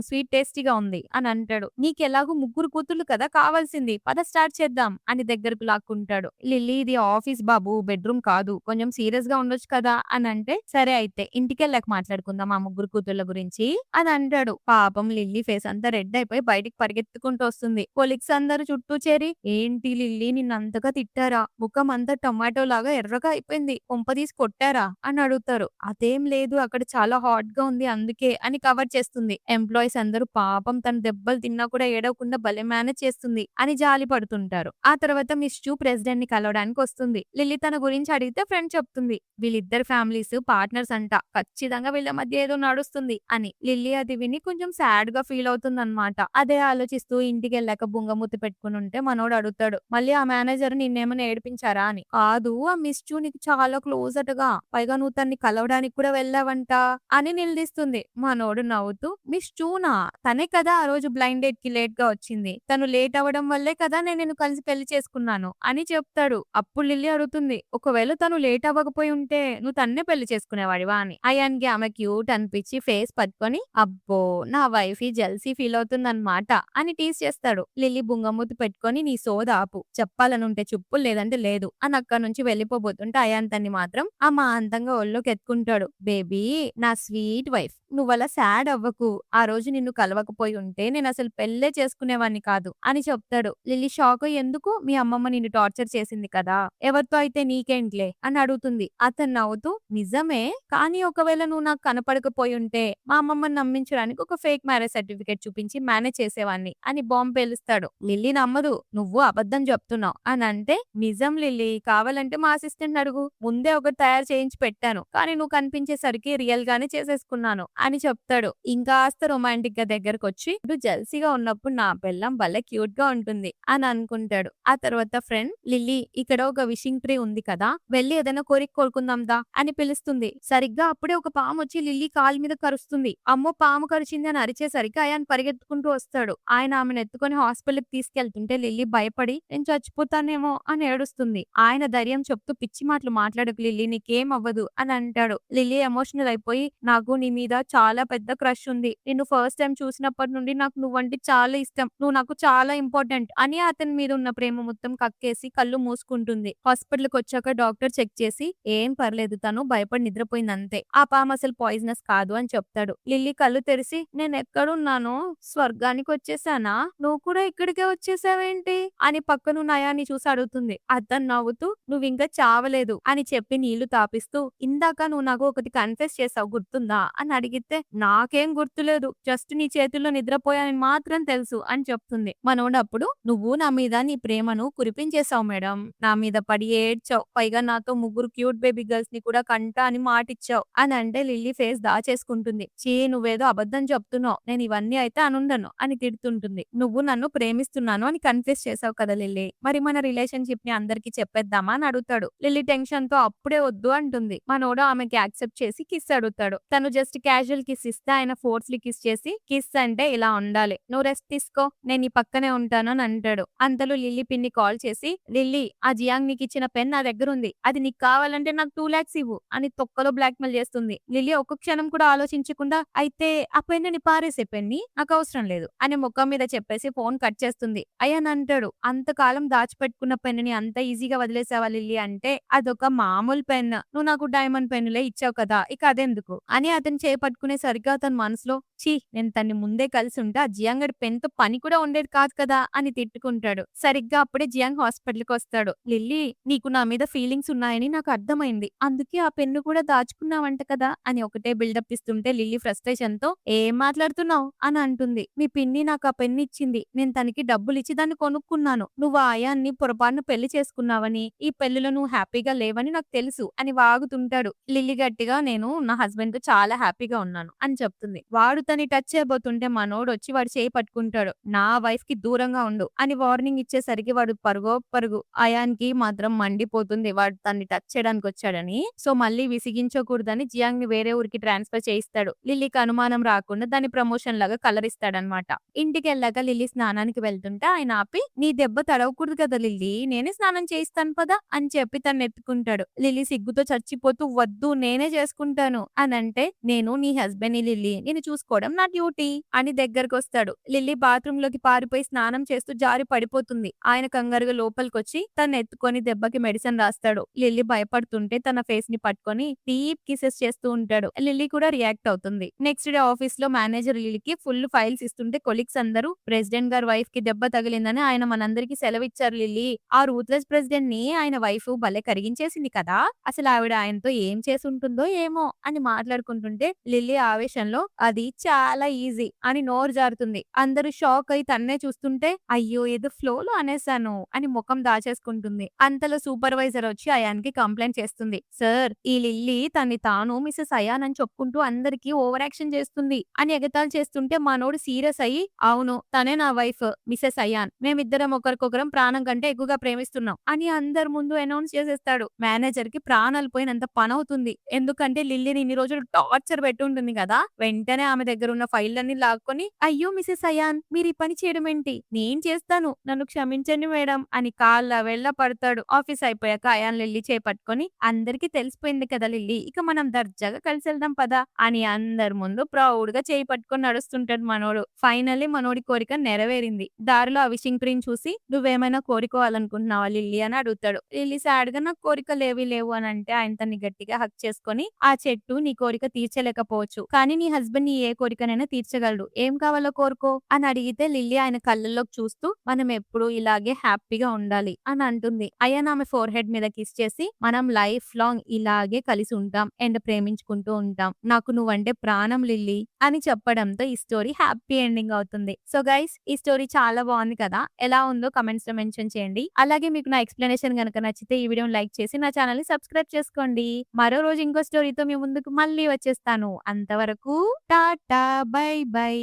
స్వీట్ టేస్టీగా ఉంది అని అంటాడు. నీకెలాగూ ముగ్గురు కూతుర్లు కదా కావాల్సింది పద స్టార్ట్ చేద్దాం అని దగ్గరకు లాక్కుంటాడు. లిల్లీ ఇది ఆఫీస్ బాబు బెడ్రూమ్ కాదు కొంచెం సీరియస్ గా ఉండొచ్చు కదా అని అంటే సరే అయితే ఇంటికెళ్ళాక మాట్లాడుకుందాం ఆ ముగ్గురు కూతుర్ల గురించి అని అంటాడు. పాపం లిల్లీ ఫేస్ అంతా రెడ్ అయిపోయి బయటికి పరిగెత్తుకుంటూ వస్తుంది. కొలీగ్స్ అందరూ చుట్టూ చేరి ఏంటి లిల్లీ నిన్నంతగా తిట్టారా ముఖం అంతా టొమాటో లాగా ఎర్రగా అయిపోయింది కొంపదీసి కొట్టారా అని అడుగుతారు. అదేం లేదు అక్కడ చాలా హాట్ గా ఉంది అందుకే అని కవర్ చేస్తుంది. ఎంప్లాయీస్ అందరూ పాపం తను దెబ్బలు తిన్నా కూడా ఏడవకుండా భలే మేనేజ్ చేస్తుంది అని జాలి పడుతుంటారు. ఆ తర్వాత మిస్ చూ ప్రెసిడెంట్ ని కలవడానికి వస్తుంది. లిల్లీ తన గురించి అడిగితే ఫ్రెండ్ చెప్తుంది. వీళ్ళిద్దరు ఫ్యామిలీస్ పార్ట్నర్స్ అంట ఖచ్చితంగా వీళ్ళ మధ్య ఏదో నడుస్తుంది అని. లిల్లీ అది విని కొంచెం సాడ్ గా ఫీల్ అవుతుందన్నమాట. అదే ఆలోచిస్తూ ఇంటికి వెళ్ళాక బుంగమూతి పెట్టుకుని ఉంటే మనోడు అడుగుతాడు మళ్ళీ ఆ మేనేజర్ నిన్నేమైనా ఏడిపించారా అని. కాదు ఆ మిస్ చూ నీకు చాలా క్లోజ్ అటగా పైగా నువ్వు తన్ని కలవడానికి కూడా వెళ్ళావంట అని నిలదీస్తుంది. మనోడు నవ్వుతూ మిస్ చూనా తనే కదా ఆ రోజు బ్లైండ్ డేట్ కి లేట్ గా వచ్చింది. తను లేట్ అవ్వడం వల్లే కదా నేను నిన్ను కలిసి పెళ్లి చేసుకున్నాను అని చెప్తాడు. అప్పుడు లిల్లీ అడుగుతుంది ఒకవేళ తను లేట్ అవ్వకపోయి ఉంటే నువ్వు తన్నే పెళ్లి చేసుకునేవాడివా అని. అయాన్కి ఆమె క్యూట్ అనిపించి ఫేస్ పట్టుకొని అబ్బో నా వైఫ్ జెల్సీ ఫీల్ అవుతుందన్నమాట అని టీస్ చేస్తాడు. లిల్లీ బుంగమూతి పెట్టుకొని నీ సోద ఆపు చెప్పాలనుంటే చెప్పు లేదంటే లేదు అని అక్కడి నుంచి వెళ్ళిపోబోతుంటే అయాన్ తన్ని మాత్రం అమాంతంగా ఒళ్ళోకి ఎత్తుకుంటాడు. బేబీ నా స్వీట్ వైఫ్ నువ్వలా సాడ్ అవ్వకు ఆ రోజు నిన్ను కలవకపోయి ఉంటే నేను అసలు పెళ్ళే చేసుకునేవాడిని కాదు అని చెప్తాడు. లిల్లీ షాక్ ఎందుకు మీ అమ్మమ్మ నిన్ను టార్చర్ చేసింది కదా ఎవరితో అయితే నీకేంట్లే అని అడుగుతుంది. అతను నవ్వుతూ నిజమే కానీ ఒకవేళ నువ్వు నాకు కనపడకపోయి ఉంటే మా అమ్మమ్మని నమ్మించడానికి ఒక ఫేక్ మ్యారేజ్ సర్టిఫికేట్ చూపించి మేనేజ్ చేసేవాడిని అని బాంబు పేలుస్తాడు. లిల్లీ నమ్మదు నువ్వు అబద్ధం చెప్తున్నావు అని అంటే నిజం లిల్లీ కావాలంటే మా అసిస్టెంట్ అడుగు ముందే ఒకటి తయారు చేయించి పెట్టాను కానీ నువ్వు కనిపించేసరికి రియల్ గానే చేసేసుకున్నాను అని చెప్తాడు. ఇంకాస్త రొమాంటిక్ గా దగ్గరకు వచ్చి నువ్వు జెల్సీగా ఉన్నప్పుడు నా పెళ్ళం భలే క్యూట్ గా ఉంటుంది అని అనుకుంటాడు. ఆ తర్వాత ఫ్రెండ్ లిల్లీ ఇక్కడ ఒక విషింగ్ ట్రీ ఉంది కదా వెళ్ళి ఏదైనా కోరిక కోరుకుందాం దా అని పిలుస్తుంది. సరిగ్గా అప్పుడే ఒక పాము వచ్చి లిల్లీ కాలు మీద కరుస్తుంది. అమ్మో పాము కరిచింది అని అరిచేసరికి ఆయన పరిగెత్తుకుంటూ వస్తాడు. ఆయన ఆమెను ఎత్తుకొని హాస్పిటల్ కి తీసుకెళ్తుంటే లిల్లీ భయపడి నేను చచ్చిపోతానేమో అని ఏడుస్తుంది. ఆయన ధైర్యం చెప్తూ పిచ్చి మాటలు మాట్లాడకు లిల్లీ నీకేం అవ్వదు అని అంటాడు. లిల్లీ ఎమోషనల్ అయిపోయి నాకు నీ మీద చాలా పెద్ద క్రష్ ఉంది. నిన్ను ఫస్ట్ టైం చూసినప్పటి నుండి నాకు నువ్వంటే చాలా ఇష్టం. నువ్వు నాకు చాలా ఇంపార్టెంట్ అని అతని మీద ఉన్న ప్రేమ మొత్తం కక్కేసి కళ్ళు మూసుకుంటుంది. హాస్పిటల్ కి వచ్చాక డాక్టర్ చెక్ చేసి ఏం పర్లేదు తను భయపడి నిద్రపోయింది అంతే. ఆ పాము అసలు పాయిజనస్ కాదు అని చెప్తాడు. లిల్లీ కళ్ళు తెరిసి నేను ఎక్కడున్నాను స్వర్గానికి వచ్చేసానా నువ్వు కూడా ఇక్కడికే వచ్చేసావేంటి అని పక్కనున్న అయాన్ని చూసి అడుగుతుంది. అతను నవ్వుతూ నువ్వు ఇంకా చావలేదు అని చెప్పి నీళ్లు తాపిస్తూ ఇందాక నువ్వు నాకు ఒకటి కన్ఫెస్ చేసావు గుర్తుందా అని అడిగితే నాకేం గుర్తులేదు జస్ట్ నీ చేతుల్లో నిద్రపోయానని మాత్రం తెలుసు అని చెప్తుంది. మనోడప్పుడు నువ్వు నా మీద నీ ప్రేమను కురిపించేశావు మేడం నా మీద పడి ఏడ్చావు పైగా నాతో ముగ్గురు క్యూట్ బేబీ గర్ల్స్ ని కూడా కంటా అని మాటిచ్చావు అని అంటే లిల్లీ ఫేస్ దాచేసుకుంటుంది. చీ నువ్వేదో అబద్ధం చెప్తున్నావు నేను ఇవన్నీ అయితే అనుండను అని తిడుతుంటుంది. నువ్వు నన్ను ప్రేమిస్తున్నాను అని కన్ఫెస్ చేసావు కదా లిల్లీ మరి మన రిలేషన్షిప్ ని అందరికి చెప్పేద్దామా అని అడుగుతాడు. లిల్లీ టెన్షన్ తో అప్పుడే వద్దు అంటుంది. మనోడు ఆమెకి యాక్సెప్ట్ చేసి కిస్ అడుగుతాడు. తను జస్ట్ క్యాజువల్ కిస్ ఇస్తే ఆయన ఫోర్స్లీ కిస్ చేసి కిస్ అంటే ఇలా ఉండాలి నువ్వు రెస్ట్ తీసుకో నేను ఈ పక్కనే ఉంటాను అని అంటాడు. అంతలో లిల్లీ పిన్ని కాల్ చేసి లిల్లీ ఆ జియాంగ్ నీకు ఇచ్చిన పెన్ నా దగ్గర ఉంది అది నీకు కావాలంటే నాకు 2 lakhs ఇవ్వు అని తొక్కలో బ్లాక్ మెయిల్ చేస్తుంది. లిల్లీ ఒక్క క్షణం కూడా ఆలోచించకుండా అయితే ఆ పెన్నుని పారేసే పెన్ని నాకు అవసరం లేదు అని ముఖం మీద చెప్పేసి ఫోన్ కట్ చేస్తుంది. అయ్యన్ అంటాడు అంతకాలం దాచిపెట్టుకున్న పెన్నుని అంత ఈజీగా వదిలేసావా లిల్లీ అంటే అదొక మామూలు పెన్ నువ్వు నాకు డైమండ్ పెన్నులే ఇచ్చావు కదా ఇక అదెందుకు అని అతను చేపట్టుకునేసరిగా అతని మనసులో ఛీ నేను తన్ని ముందే కలిసి ఉంటే ఆ జియాంగ్ పెన్ తో పని కూడా ఉండేది కాదు కదా అని తిట్టుకుంటాడు. సరిగ్గా అప్పుడే జియాంగ్ హాస్పిటల్ కి వస్తాడు. లిల్లీ నీకు నా మీద ఫీలింగ్స్ ఉన్నాయని నాకు అర్థమైంది అందుకే ఆ పెన్ను కూడా దాచుకున్నావంట కదా అని ఒకటే బిల్డప్ ఇస్తుంటే లిల్లీ ఫ్రస్ట్రేషన్ తో ఏం మాట్లాడుతున్నావు అని అంటుంది. మీ పిన్ని నాకు ఆ పెన్ను ఇచ్చింది నేను తనకి డబ్బులు ఇచ్చి దాన్ని కొనుక్కున్నాను నువ్వు ఆ అయాన్‌ని పొరపాటున పెళ్లి చేసుకున్నావని, ఈ పెళ్లిలో నువ్వు హ్యాపీగా లేవని నాకు తెలుసు అని వాగుతుంటాడు. లిల్లీ గట్టిగా నేను నా హస్బెండ్‌తో చాలా హ్యాపీగా ఉన్నాను అని చెప్తుంది. వాడు తనని టచ్ చేయబోతుంటే మనోడొచ్చి వాడి చేయి పట్టుకుంటాడు. నా వైఫ్‌కి దూరంగా ఉండు అని వార్నింగ్ ఇచ్చేసరికి వాడు పరుగో పరుగు. అయాన్‌కి మాత్రం మండిపోతుంది. వాడు తనని టచ్ చేయడానికొచ్చాడని. సో మళ్ళీ విసిగించకూడదని జియాంగ్‌ని వేరే ఊరికి ట్రాన్స్‌ఫర్ చేయిస్తాడు. లిల్లీకి అనుమానం రాకుండా దాన్ని ప్రమోషన్ లాగా కలరిస్తాడనమాట. ఇంటికెళ్ళాక లిల్లీ స్నానానికి వెళ్తుంటే ఆయన ఆపి, "నీ దెబ్బ తడవకూడదు కదా లిల్లీ! నేనే స్నానం చేయిస్తాను పదా" అని చెప్పి తన్నెత్తుకుంటాడు. లిల్లీ సిగ్గుతో చచ్చిపోతూ "వద్దు నేనే చేసుకుంటాను" అనంటే, "నేను నీ హస్బెండ్‌ని లిల్లీ. నిన్ను చూసుకోవడం నా డ్యూటీ" అని దగ్గరకొస్తాడు. లిల్లీ బాత్రూంలోకి పారిపోయి స్నానం చేస్తూ జారి పడిపోతుంది. ఆయన కంగారుగా లోపలికొచ్చి తన్నెత్తుకొని దెబ్బకి మెడిసిన్ రాస్తాడు. లిల్లీ భయపడుతుంటే తన ఫేస్‌ని పట్టుకొని డీప్ కిసెస్ చేస్తూ ఉంటాడు. లిల్లీ కూడా రియాక్ట్ అవుతుంది. నెక్స్ట్ డే ఆఫీస్‌లో మేనేజర్ లిల్లీకి ఫుల్ ఫైల్స్ ఇస్తుంటే కొలీగ్స్ అందరూ ప్రెసిడెంట్ గారి వైఫ్‌కి దెబ్బ తగిలిందని ఆయన మనందరికీ సెలవిచ్చారు లిల్లీ. ఆ రూత్‌లెస్ ప్రెసిడెంట్‌ని ఆయన వైఫ్ భలే కరిగించేసింది కదా! అసలు ఆవిడ ఆయనతో ఏం చేసుంటుందో ఏమో అని మాట్లాడుకుంటుంటే లిల్లీ ఆవేశంలో అది చాలా ఈజీ అని నోరు జారుతుంది. అందరూ షాక్ అయి తన్నే చూస్తుంటే అయ్యో! ఏదో ఫ్లోలో అనేసాను అని ముఖం దాచేసుకుంటుంది. అంతలో సూపర్వైజర్ వచ్చి అయాన్‌కి కంప్లెయింట్ చేస్తుంది. సార్ ఈ లిల్లీ తనని తాను మిసెస్ అయాన్ అని చెప్పుకుంటూ అందరికీ ఓవర్ యాక్షన్ చేస్తుంది అని ఎగతాళి చేస్తుంటే మనోడు సీరియస్ అయ్యి అవును తనే నా వైఫ్ మిసెస్ అయాన్. మేమిద్దరం ఒకరికొకరం ప్రాణం కంటే ఎక్కువగా ప్రేమిస్తున్నాం అని అందరి ముందు అనౌన్స్ చేసేస్తాడు. మేనేజర్ కి ప్రాణాలు పోయినంత పనవుతుంది. ఎందుకంటే లిల్లీని ఇన్ని రోజులు టార్చర్ పెట్టి ఉంటుంది కదా! వెంటనే ఆమె దగ్గర ఉన్న ఫైళ్ళన్నీ లాక్కొని అయ్యో మిసెస్ అయాన్ మీరు ఈ పని చేయడం ఏంటి? నేను చేస్తాను. నన్ను క్షమించండి మేడం అని కాళ్ళ వేళ్ళ పడతాడు. ఆఫీస్ అయిపోయాక అయాన్ లిల్లీ చేపట్టుకొని అందరికీ తెలిసిపోయింది కదా లిల్లీ ఇక మనం దర్జాగా కలిసెళ్దాం పదా అని అందరి ముందు ప్రౌడ్ గా చేయి పట్టుకొని నడుస్తుంటాడు మనోడు. ఫైనల్లీ మనోడి కోరిక నెరవేరింది. దారిలో ఆ విషింగ్ ట్రీని చూసి నువ్వేమైనా కోరుకోవాలనుకుంటున్నావా లిల్లీ అని అడుగుతాడు. లిల్లీ సాడ్ గా నాకు కోరికలేవి లేవు అని అంటే ఆయన తన్ని గట్టిగా హగ్ చేసుకొని ఆ చెట్టు నీ కోరిక తీర్చలేకపోవచ్చు కానీ నీ హస్బెండ్ నీ ఏ కోరికనైనా తీర్చగలడు ఏం కావాలో కోరుకో అని అడిగితే లిల్లీ ఆయన కళ్ళల్లోకి చూస్తూ మనం ఎప్పుడు ఇలాగే హ్యాపీగా ఉండాలి అని అంటుంది. అయాన్ ఆమె ఫోర్ హెడ్ మీద కిస్ చేసి మనం లైఫ్ లాంగ్ ఇలాగే కలిసి ఉంటాం అండ్ ప్రేమించుకుంటూ ఉంటాం. నాకు నువ్వంటే ప్రాణం లిల్లీ అని చెప్పడంతో ఈ స్టోరీ హ్యాపీ ఎండింగ్ అవుతుంది. సో గైస్ ఈ స్టోరీ చాలా బాగుంది కదా! ఎలా ఉందో కమెంట్స్ లో మెన్షన్ చేయండి. అలాగే మీకు నా ఎక్స్ప్లెనేషన్ గనుక నచ్చితే ఈ వీడియోని లైక్ చేసి నా ఛానల్ ని సబ్స్క్రైబ్ చేసుకోండి. మరో రోజు ఇంకో స్టోరీతో మీ ముందుకు మళ్ళీ వచ్చేస్తాను. అంతవరకు టాటా బై బై.